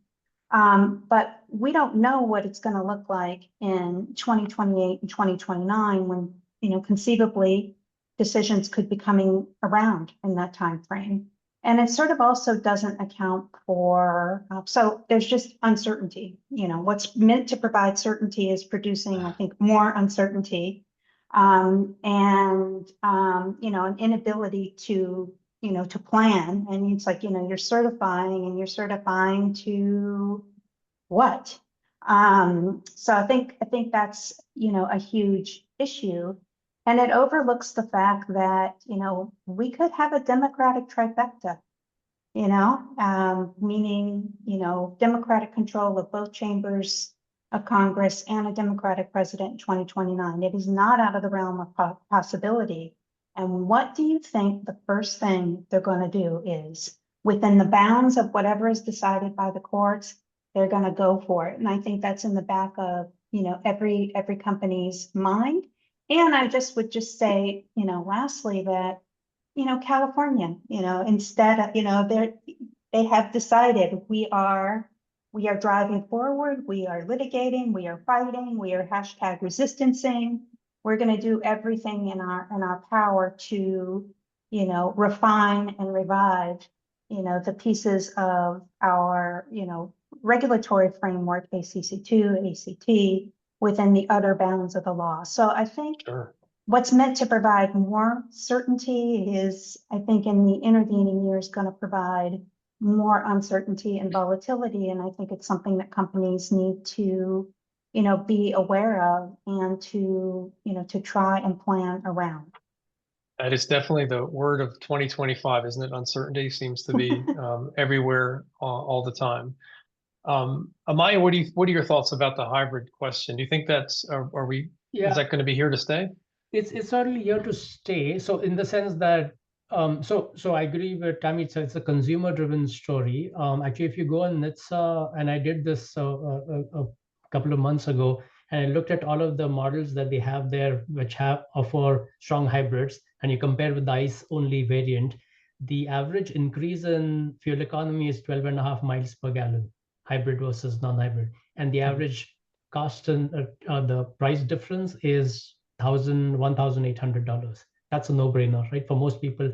But we don't know what it's going to look like in 2028 and 2029, when, conceivably decisions could be coming around in that time frame. And it sort of also doesn't account for, so there's just uncertainty. What's meant to provide certainty is producing, I think, more uncertainty. And an inability to plan. And it's like, you're certifying to what? So I think that's, a huge issue. And it overlooks the fact that, we could have a Democratic trifecta, meaning, Democratic control of both chambers of Congress and a Democratic president in 2029. It is not out of the realm of possibility. And what do you think the first thing they're going to do is, within the bounds of whatever is decided by the courts, they're going to go for it? And I think that's in the back of, every company's mind. And I would just say, lastly, that, California, instead of, they have decided we are driving forward, we are litigating, we are fighting, we are #resistancing. We're going to do everything in our power to, refine and revive, the pieces of our, regulatory framework, ACC2, ACT, within the utter bounds of the law. So I think what's meant to provide more certainty is, I think, in the intervening years, going to provide more uncertainty and volatility. And I think it's something that companies need to, be aware of, and to try and plan around. That is definitely the word of 2025, isn't it? Uncertainty seems to be everywhere all the time. Amaya, what are your thoughts about the hybrid question? Do you think is Yeah, that going to be here to stay? it's certainly here to stay. So in the sense that so I agree with Tammy. It's a consumer driven story. Actually, if you go on NHTSA, and I did this a couple of months ago, and I looked at all of the models that they have there, which offer strong hybrids, and you compare with the ICE only variant, the average increase in fuel economy is 12.5 miles per gallon, hybrid versus non-hybrid, and the average cost and the price difference is $1,800. That's a no-brainer, right? For most people,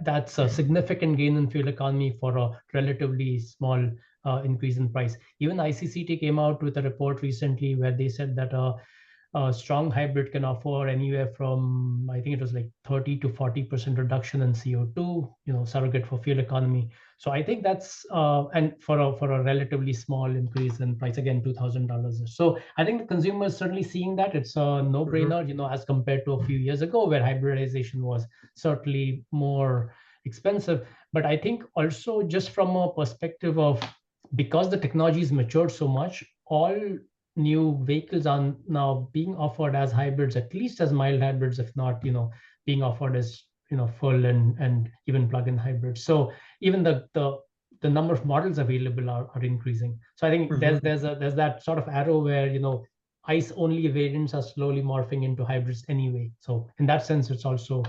that's a significant gain in fuel economy for a relatively small increase in price. Even ICCT came out with a report recently where they said that a strong hybrid can offer anywhere from, I think it was like 30 to 40% reduction in CO2, surrogate for fuel economy. So I think that's and for a relatively small increase in price, again, $2,000. So I think the consumer is certainly seeing that it's a no-brainer, as compared to a few years ago where hybridization was certainly more expensive. But I think also just from a perspective of, because the technology has matured so much, all new vehicles are now being offered as hybrids, at least as mild hybrids, if not, being offered as full and even plug-in hybrids. So even the number of models available are increasing. So I think there's that sort of arrow where ICE only variants are slowly morphing into hybrids anyway. So in that sense, it's also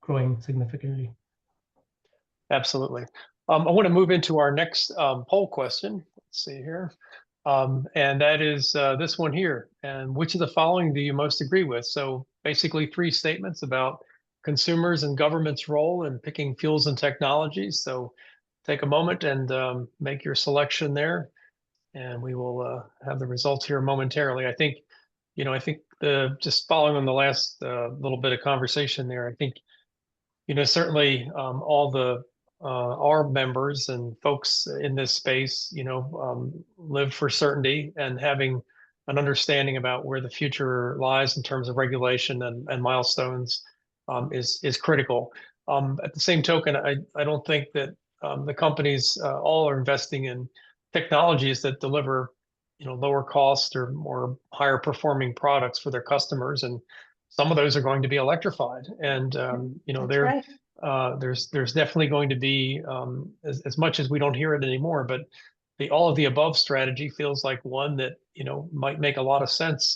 growing significantly. Absolutely. I want to move into our next poll question. Let's see here. And that is this one here. And which of the following do you most agree with? So basically 3 statements about consumers and government's role in picking fuels and technologies. So take a moment and make your selection there. And we will have the results here momentarily. I think just following on the last little bit of conversation there, I think, certainly all the our members and folks in this space, live for certainty, and having an understanding about where the future lies in terms of regulation and milestones is critical. At the same token, I don't think that the companies all are investing in technologies that deliver, lower cost or more higher performing products for their customers, and some of those are going to be electrified, and Right. there's definitely going to be, as much as we don't hear it anymore, but the all of the above strategy feels like one that might make a lot of sense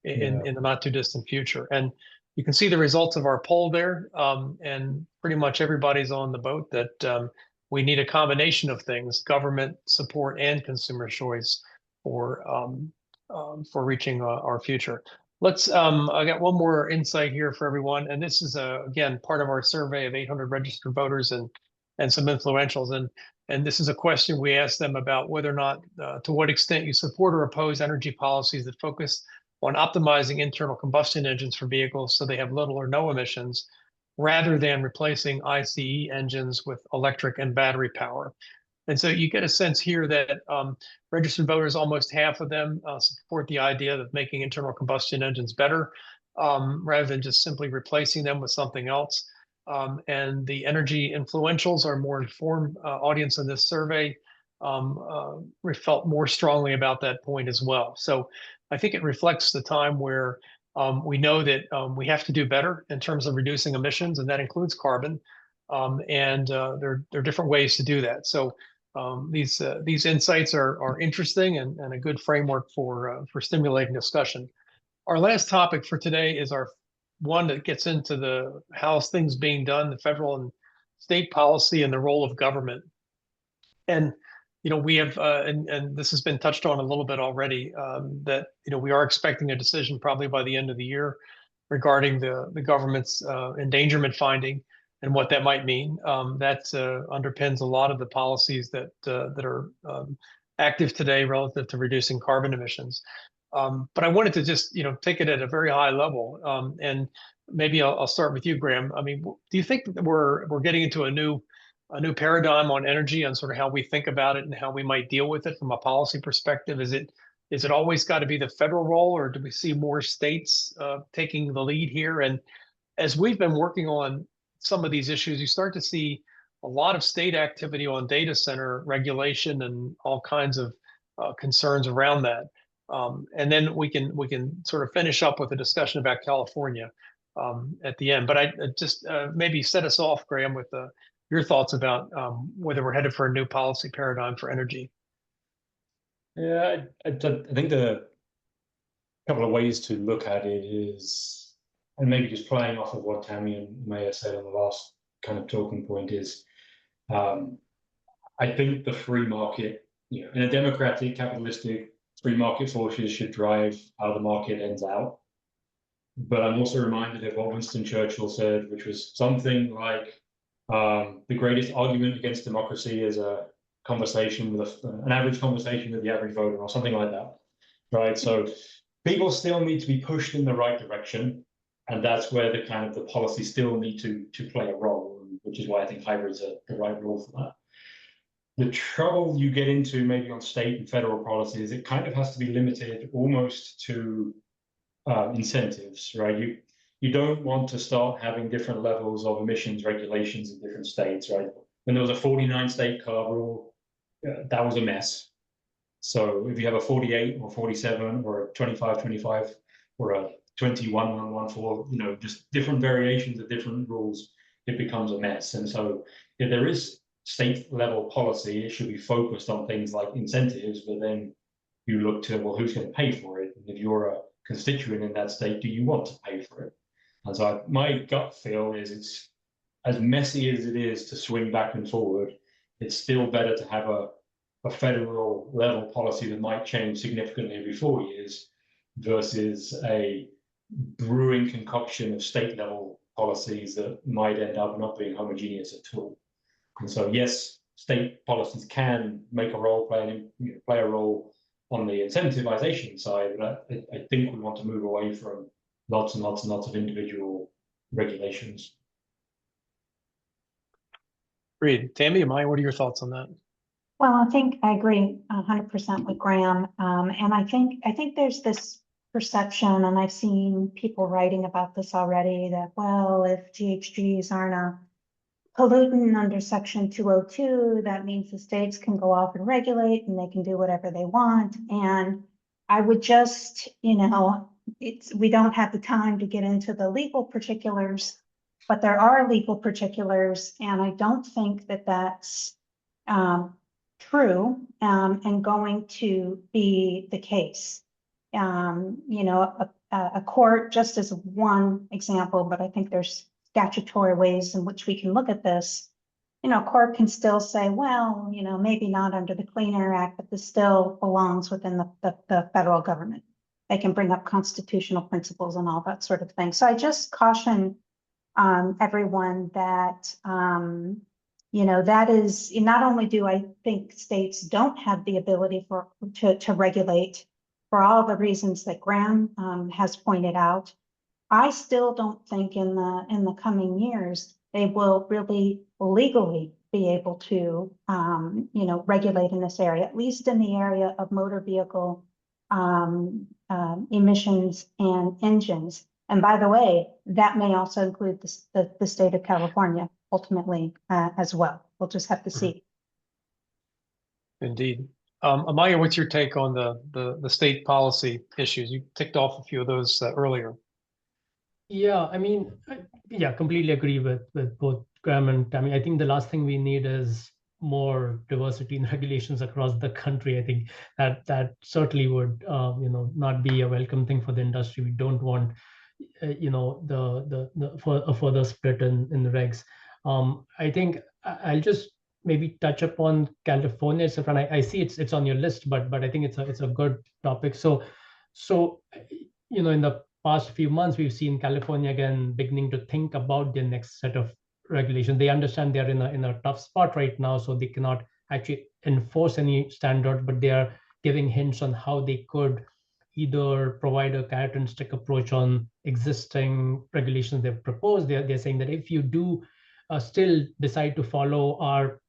in the not too distant future. And you can see the results of our poll there, and pretty much everybody's on the boat that we need a combination of things: government support and consumer choice for reaching our future. Let's, I got one more insight here for everyone, and this is again part of our survey of 800 registered voters and some influentials, and this is a question we asked them about whether or not, to what extent you support or oppose energy policies that focus on optimizing internal combustion engines for vehicles so they have little or no emissions, rather than replacing ICE engines with electric and battery power. And so you get a sense here that registered voters, almost half of them support the idea of making internal combustion engines better, rather than just simply replacing them with something else. And the energy influentials, are more informed audience in this survey, felt more strongly about that point as well. So I think it reflects the time where we know that we have to do better in terms of reducing emissions, and that includes carbon. And there are different ways to do that. So these insights are interesting and a good framework for stimulating discussion. Our last topic for today is our one that gets into the how's things being done, the federal and state policy and the role of government. And we have and this has been touched on a little bit already, that we are expecting a decision probably by the end of the year regarding the government's endangerment finding and what that might mean. That underpins a lot of the policies that are active today relative to reducing carbon emissions. But I wanted to just take it at a very high level, and maybe I'll start with you, Graham. I mean, do you think that we're getting into a new paradigm on energy, on sort of how we think about it and how we might deal with it from a policy perspective? Is it always got to be the federal role, or do we see more states taking the lead here? And as we've been working on some of these issues, you start to see a lot of state activity on data center regulation and all kinds of concerns around that. And then we can sort of finish up with a discussion about California at the end. But I just maybe set us off, Graham, with your thoughts about whether we're headed for a new policy paradigm for energy. Yeah, I think the couple of ways to look at it is, and maybe just playing off of what Tammy and Maya said on the last kind of talking point is, I think the free market, in a democratic, capitalistic, free market forces should drive how the market ends out. But I'm also reminded of what Winston Churchill said, which was something like, the greatest argument against democracy is a conversation with an average conversation with the average voter, or something like that, right? So people still need to be pushed in the right direction, and that's where the policy still need to play a role, which is why I think hybrids are the right role for that. The trouble you get into maybe on state and federal policy is it kind of has to be limited almost to incentives, right? You don't want to start having different levels of emissions regulations in different states, right? When there was a 49 state CARB rule, that was a mess. So if you have a 48 or 47 or a 25, or a 21, just different variations of different rules, it becomes a mess. And so if there is state level policy, it should be focused on things like incentives, but then you look to, well, who's going to pay for it? And if you're a constituent in that state, do you want to pay for it? And so my gut feel is, it's as messy as it is to swing back and forward, it's still better to have a federal level policy that might change significantly every 4 years versus a brewing concoction of state level policies that might end up not being homogeneous at all. And so, yes, state policies can make a role, play a role on the incentivization side, but I think we want to move away from lots and lots and lots of individual regulations. Agreed. Tammy, Maya, what are your thoughts on that? Well, I think I agree 100% with Graham. And I think there's this perception, and I've seen people writing about this already, that, well, if GHGs aren't a pollutant under Section 202, that means the states can go off and regulate and they can do whatever they want. And I would just, we don't have the time to get into the legal particulars, but there are legal particulars, and I don't think that that's true and going to be the case. A court, just as one example, but I think there's statutory ways in which we can look at this. A court can still say, well, maybe not under the Clean Air Act, but this still belongs within the federal government. They can bring up constitutional principles and all that sort of thing. So I just caution everyone that, that is, not only do I think states don't have the ability to regulate for all the reasons that Graham has pointed out, I still don't think in the coming years they will really legally be able to, regulate in this area, at least in the area of motor vehicle emissions and engines. And by the way, that may also include the state of California ultimately as well. We'll just have to see. Indeed. Amaya, what's your take on the state policy issues? You ticked off a few of those earlier. Yeah, completely agree with both Graham and Tammy. I think the last thing we need is more diversity in regulations across the country. I think that certainly would not be a welcome thing for the industry. We don't want a further split in the regs. I think I'll just maybe touch upon California itself, and I see it's on your list, but I think it's a good topic. So in the past few months, we've seen California again beginning to think about their next set of regulations. They understand they're in a tough spot right now, so they cannot actually enforce any standard, but they are giving hints on how they could either provide a carrot and stick approach on existing regulations they've proposed. They're saying that if you do still decide to follow our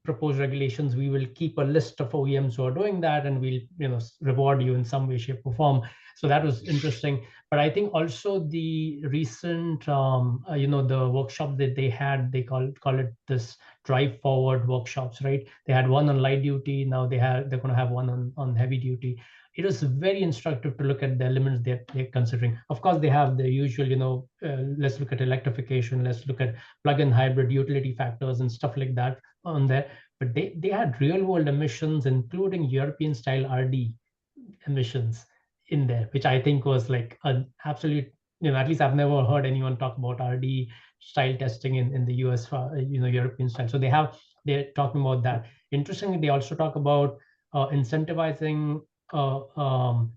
proposed regulations, we will keep a list of OEMs who are doing that, and we'll reward you in some way, shape, or form. So that was interesting. But I think also the recent the workshop that they had, they call it this drive forward workshops, right? They had one on light duty, now they're going to have one on heavy duty. It was very instructive to look at the elements they're considering. Of course, they have the usual, let's look at electrification, let's look at plug-in hybrid utility factors and stuff like that on there. But they had real-world emissions, including European-style RD emissions in there, which I think was like an absolute, at least I've never heard anyone talk about RD style testing in the US, European style. So they're talking about that. Interestingly, they also talk about incentivizing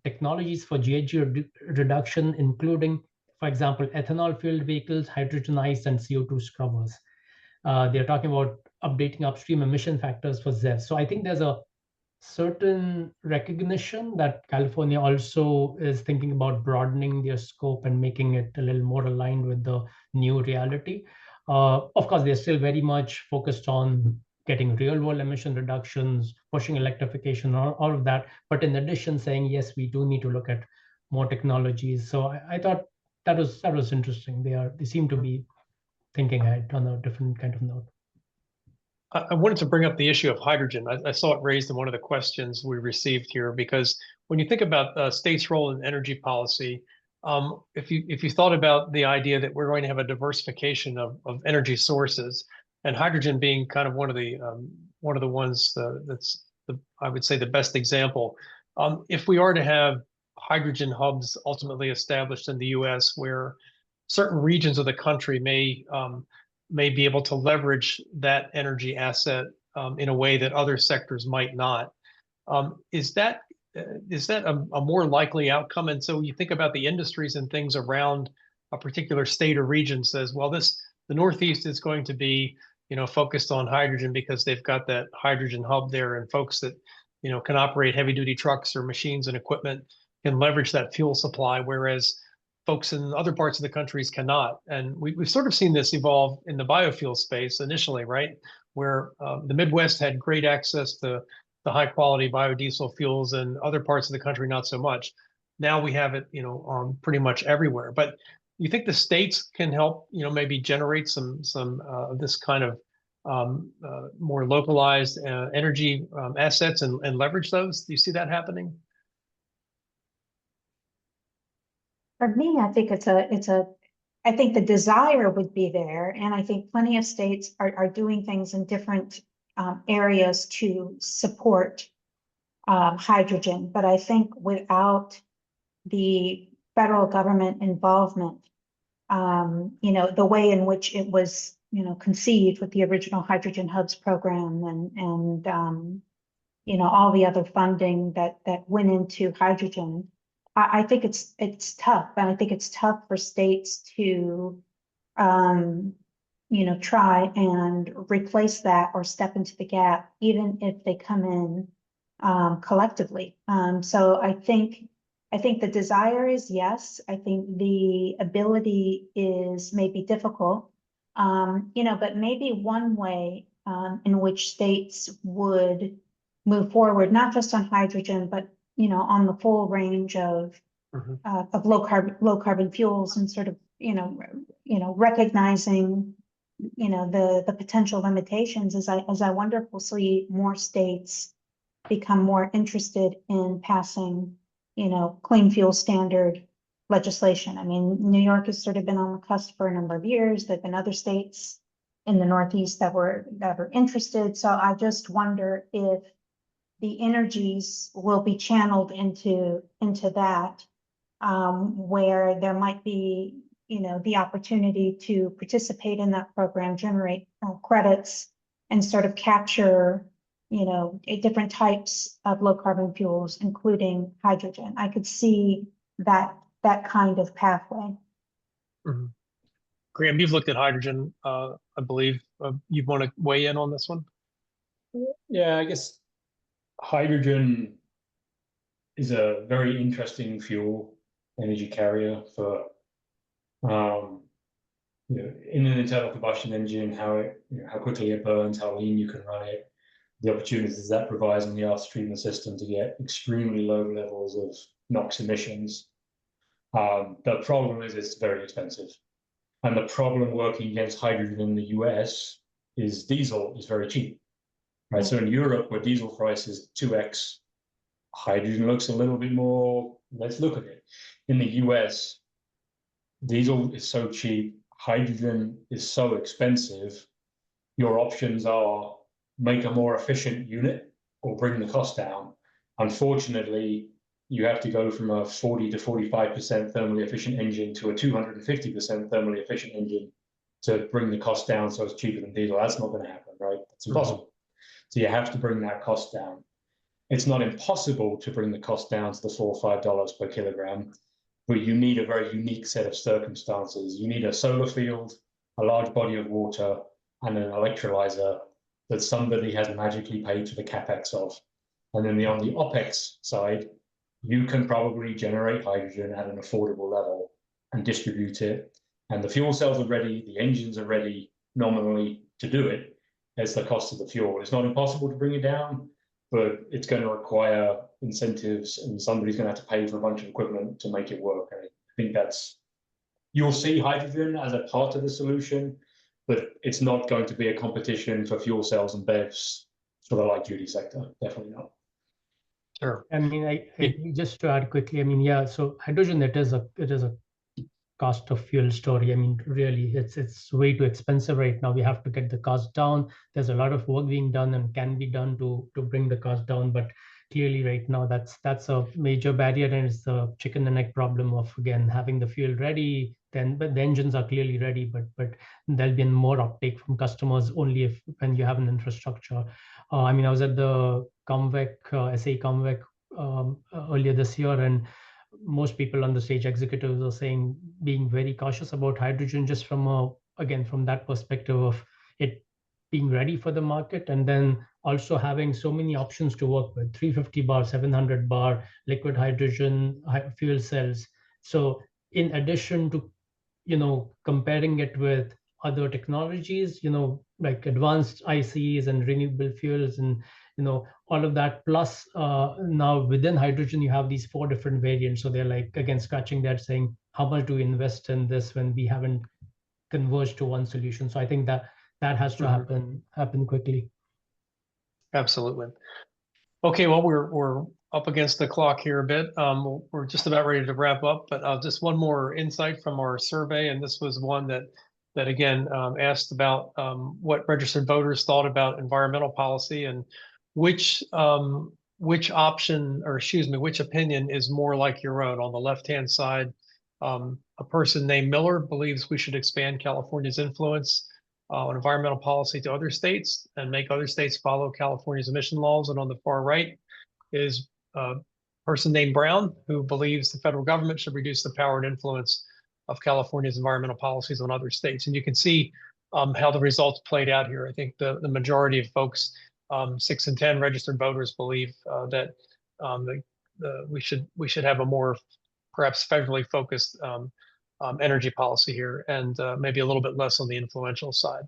technologies for GHG reduction, including, for example, ethanol fueled vehicles, hydrogenized, and CO2 scrubbers. They're talking about updating upstream emission factors for ZEV. So I think there's a certain recognition that California also is thinking about broadening their scope and making it a little more aligned with the new reality. Of course, they're still very much focused on getting real world emission reductions, pushing electrification, all of that. But in addition, saying, yes, we do need to look at more technologies. So I thought that was interesting. They seem to be thinking ahead on a different kind of note. I wanted to bring up the issue of hydrogen. I saw it raised in one of the questions we received here, because when you think about states' role in energy policy, if you thought about the idea that we're going to have a diversification of energy sources, and hydrogen being kind of one of the ones that's I would say the best example. If we are to have hydrogen hubs ultimately established in the U.S., where certain regions of the country may be able to leverage that energy asset in a way that other sectors might not. Is that a more likely outcome? And so you think about the industries and things around a particular state or region says, well, the Northeast is going to be, focused on hydrogen because they've got that hydrogen hub there, and folks that, can operate heavy duty trucks or machines and equipment can leverage that fuel supply, whereas folks in other parts of the countries cannot. And we've sort of seen this evolve in the biofuel space initially, right? Where the Midwest had great access to the high quality biodiesel fuels, and other parts of the country not so much. Now we have it, pretty much everywhere. But you think the states can help, maybe generate some this kind of more localized energy assets and leverage those? Do you see that happening? For me, I think I think the desire would be there, and I think plenty of states are doing things in different areas to support hydrogen. But I think without the federal government involvement, the way in which it was, conceived with the original Hydrogen Hubs program and all the other funding that went into hydrogen, I think it's tough, and I think it's tough for states to, try and replace that or step into the gap, even if they come in collectively. So I think the desire is yes. I think the ability is maybe difficult, but maybe one way in which states would move forward, not just on hydrogen, but on the full range of low carbon fuels, and sort of recognizing the potential limitations, as I wonder if we'll see more states become more interested in passing clean fuel standard legislation. I mean, New York has sort of been on the cusp for a number of years. There've been other states in the Northeast that were interested. So I just wonder if the energies will be channeled into that, where there might be, the opportunity to participate in that program, generate credits, and sort of capture, different types of low carbon fuels, including hydrogen. I could see that kind of pathway. Mm-hmm. Graham, you've looked at hydrogen, I believe. You want to weigh in on this one? Yeah, I guess hydrogen is a very interesting fuel, energy carrier for, in an internal combustion engine, how quickly it burns, how lean you can run it. the opportunities that provides in the after-treatment system to get extremely low levels of NOx emissions. The problem is it's very expensive. And the problem working against hydrogen in the US is diesel is very cheap. Right? So in Europe, where diesel price is 2x, hydrogen looks a little bit more, let's look at it. In the US, diesel is so cheap, hydrogen is so expensive, your options are make a more efficient unit or bring the cost down. Unfortunately, you have to go from a 40 to 45% thermally efficient engine to a 250% thermally efficient engine to bring the cost down so it's cheaper than diesel. That's not going to happen, right? It's impossible. So you have to bring that cost down. It's not impossible to bring the cost down to the $4 or $5 per kilogram, but you need a very unique set of circumstances. You need a solar field, a large body of water, and an electrolyzer that somebody has magically paid for the capex of. And then on the OPEX side, you can probably generate hydrogen at an affordable level and distribute it. And the fuel cells are ready, the engines are ready nominally to do it. It's the cost of the fuel. It's not impossible to bring it down, but it's going to require incentives and somebody's going to have to pay for a bunch of equipment to make it work. And I think you'll see hydrogen as a part of the solution, but it's not going to be a competition for fuel cells and BEVs for the light duty sector. Definitely not. Sure. I mean, I just to add quickly, I mean, yeah, so hydrogen, it is a cost of fuel story. I mean, really, it's way too expensive right now. We have to get the cost down. There's a lot of work being done and can be done to bring the cost down, but clearly right now that's a major barrier, and it's the chicken and egg problem of, again, having the fuel ready. But the engines are clearly ready, but there'll be more uptake from customers only when you have an infrastructure. I mean, I was at the SA Comvec earlier this year, and most people on the stage, executives, are saying, being very cautious about hydrogen, just from that perspective of it being ready for the market, and then also having so many options to work with: 350 bar, 700 bar, liquid hydrogen, fuel cells. So in addition to, comparing it with other technologies, like advanced ICs and renewable fuels and, all of that. Plus now within hydrogen, you have these 4 different variants. So they're like, again, scratching that, saying, how much do we invest in this when we haven't converged to one solution? So I think that has to happen quickly. Absolutely. Okay, well, we're up against the clock here a bit. We're just about ready to wrap up, but just one more insight from our survey, and this was one that again asked about what registered voters thought about environmental policy and which option, or excuse me, which opinion is more like your own. On the left-hand side, a person named Miller believes we should expand California's influence on environmental policy to other states and make other states follow California's emission laws. And on the far right is a person named Brown, who believes the federal government should reduce the power and influence of California's environmental policies on other states. And you can see how the results played out here. I think the majority of folks, 6 in 10 registered voters, believe that we should have a more perhaps federally focused energy policy here, and maybe a little bit less on the influential side.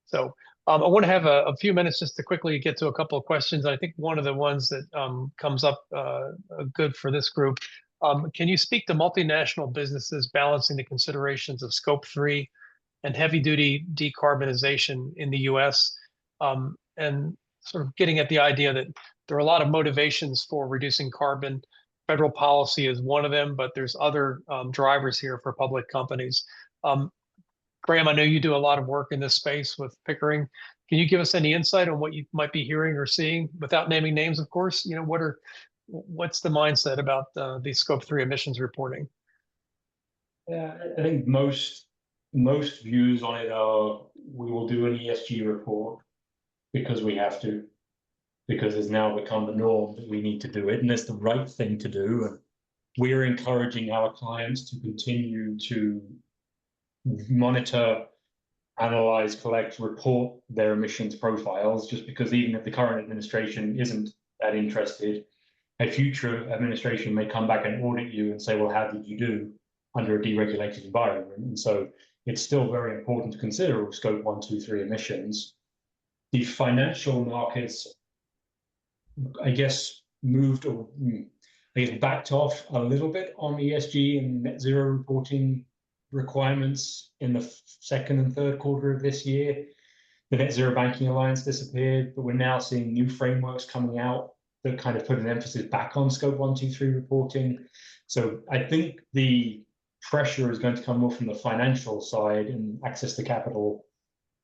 So I want to have a few minutes just to quickly get to a couple of questions. I think one of the ones that comes up good for this group, can you speak to multinational businesses balancing the considerations of scope 3 and heavy duty decarbonization in the US, and sort of getting at the idea that there are a lot of motivations for reducing carbon. Federal policy is one of them, but there's other drivers here for public companies. Graham, I know you do a lot of work in this space with Pickering. Can you give us any insight on what you might be hearing or seeing, without naming names, of course? What's the mindset about the scope 3 emissions reporting? Yeah, I think most views on it are, we will do an ESG report because we have to, because it's now become the norm that we need to do it, and it's the right thing to do. And we're encouraging our clients to continue to monitor, analyze, collect, report their emissions profiles, just because even if the current administration isn't that interested, a future administration may come back and audit you and say, well, how did you do under a deregulated environment? And so it's still very important to consider scope 1, 2, 3 emissions. The financial markets I guess, moved or backed off a little bit on ESG and net zero reporting requirements in the second and third quarter of this year. The Net Zero Banking Alliance disappeared, but we're now seeing new frameworks coming out that kind of put an emphasis back on scope 1, 2, 3 reporting. So I think the pressure is going to come more from the financial side and access to capital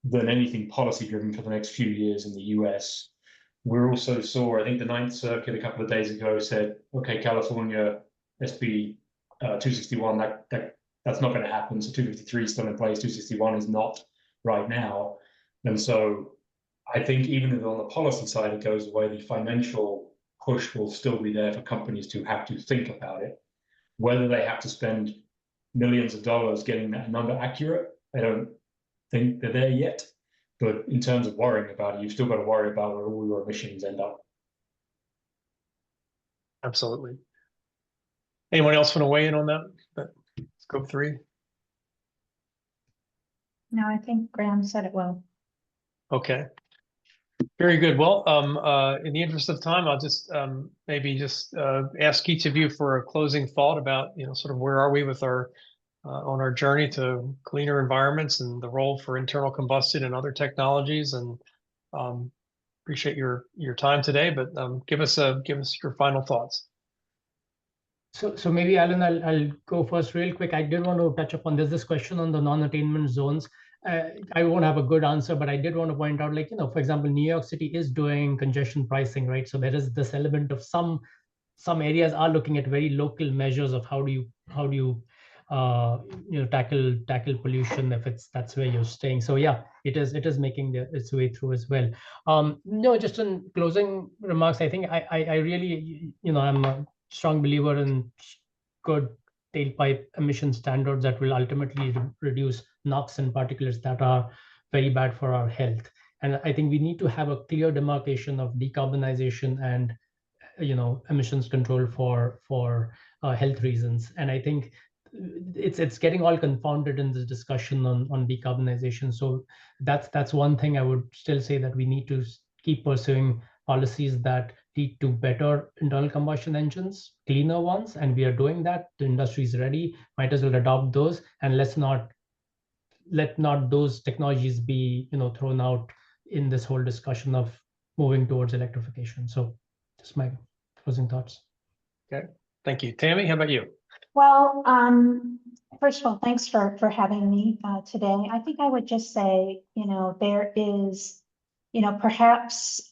than anything policy driven for the next few years in the US. We also saw, I think the Ninth Circuit a couple of days ago said, okay, California SB 261, that's not going to happen. So 253 is still in place, 261 is not right now. And so I think even if on the policy side it goes away, the financial push will still be there for companies to have to think about it. Whether they have to spend millions of dollars getting that number accurate, I don't think they're there yet. But in terms of worrying about it, you've still got to worry about where all your emissions end up. Absolutely. Anyone else want to weigh in on that? Scope 3? No, I think Graham said it well. Okay. Very good. Well, in the interest of time, I'll just maybe just ask each of you for a closing thought about, sort of where are we with our on our journey to cleaner environments and the role for internal combustion and other technologies. And appreciate your time today, but give us your final thoughts. So maybe, Alan, I'll go first real quick. I did want to touch upon this question on the non-attainment zones. I won't have a good answer, but I did want to point out, for example, New York City is doing congestion pricing, right? So there is this element of some areas are looking at very local measures of how do you tackle pollution if that's where you're staying. So yeah, it is making its way through as well. No, just in closing remarks, I think I really, I'm a strong believer in good tailpipe emission standards that will ultimately reduce NOx and particulates that are very bad for our health. And I think we need to have a clear demarcation of decarbonization and emissions control for health reasons. And I think it's getting all confounded in this discussion on decarbonization. So that's one thing I would still say, that we need to keep pursuing policies that lead to better internal combustion engines, cleaner ones, and we are doing that. The industry is ready. Might as well adopt those, and let not those technologies be thrown out in this whole discussion of moving towards electrification. So just my closing thoughts. Okay, thank you. Tammy, how about you? Well, first of all, thanks for having me today. I think I would just say, there is, perhaps,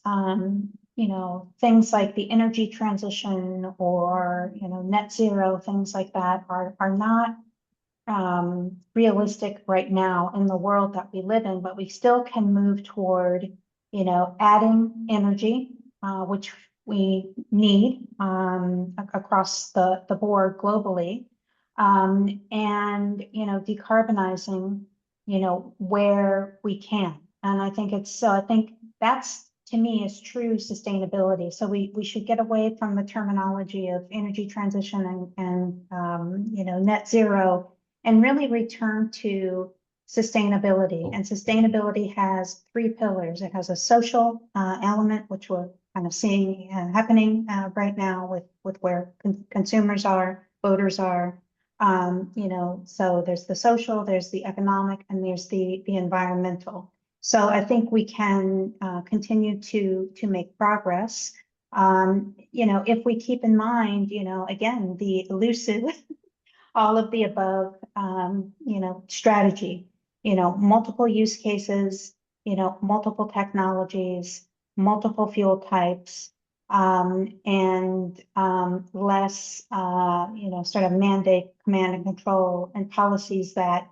things like the energy transition or, net zero, things like that are not realistic right now in the world that we live in, but we still can move toward, adding energy, which we need across the board globally, and decarbonizing, where we can. And I think I think that's, to me, is true sustainability. So we should get away from the terminology of energy transition and net zero, and really return to sustainability. And sustainability has 3 pillars. It has a social element, which we're kind of seeing happening right now with where consumers are, voters are. So there's the social, there's the economic, and there's the environmental. So I think we can continue to make progress. If we keep in mind, again, the elusive, all of the above, strategy, multiple use cases, multiple technologies, multiple fuel types, and less, sort of mandate, command and control, and policies that,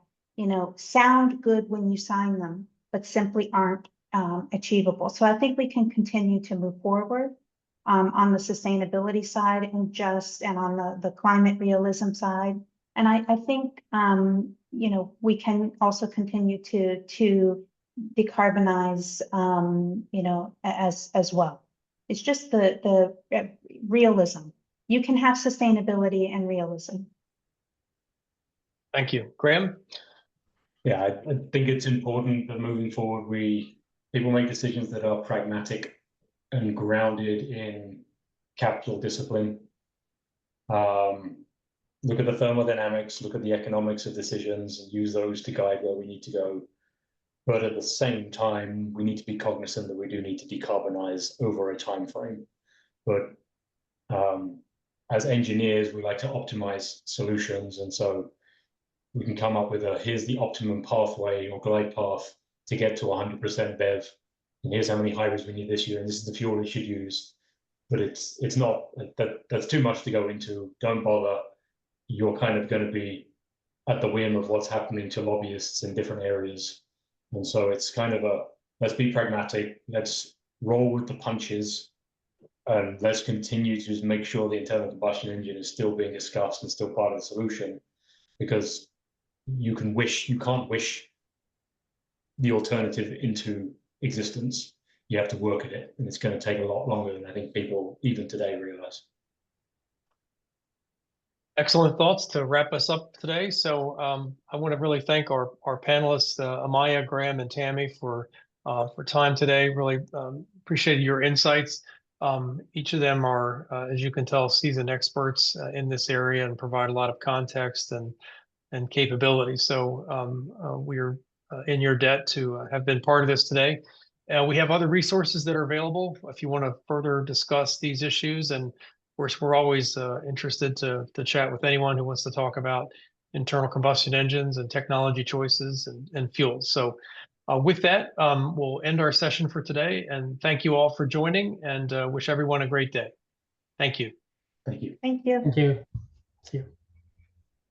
sound good when you sign them, but simply aren't achievable. So I think we can continue to move forward on the sustainability side and on the climate realism side. And I think, we can also continue to decarbonize, as well. It's just the realism. You can have sustainability and realism. Thank you. Graham? Yeah, I think it's important that moving forward, people make decisions that are pragmatic and grounded in capital discipline. Look at the thermodynamics, look at the economics of decisions, and use those to guide where we need to go. But at the same time, we need to be cognizant that we do need to decarbonize over a time frame. But as engineers, we like to optimize solutions, and so we can come up with here's the optimum pathway or glide path to get to 100% BEV, and here's how many hybrids we need this year, and this is the fuel we should use. But it's not that's too much to go into. Don't bother. You're kind of going to be at the whim of what's happening to lobbyists in different areas. And so it's kind of let's be pragmatic, let's roll with the punches, and let's continue to just make sure the internal combustion engine is still being discussed and still part of the solution, because you can't wish the alternative into existence. You have to work at it, and it's going to take a lot longer than I think people even today realize. Excellent thoughts to wrap us up today. So I want to really thank our panelists, Amaya, Graham, and Tammy for time today. Really appreciate your insights. Each of them are, as you can tell, seasoned experts in this area and provide a lot of context and capability. So we're in your debt to have been part of this today. We have other resources that are available if you want to further discuss these issues. And of course, we're always interested to chat with anyone who wants to talk about internal combustion engines and technology choices and fuels. So with that, we'll end our session for today. And thank you all for joining, and wish everyone a great day. Thank you. Thank you. Thank you. Thank you. See you.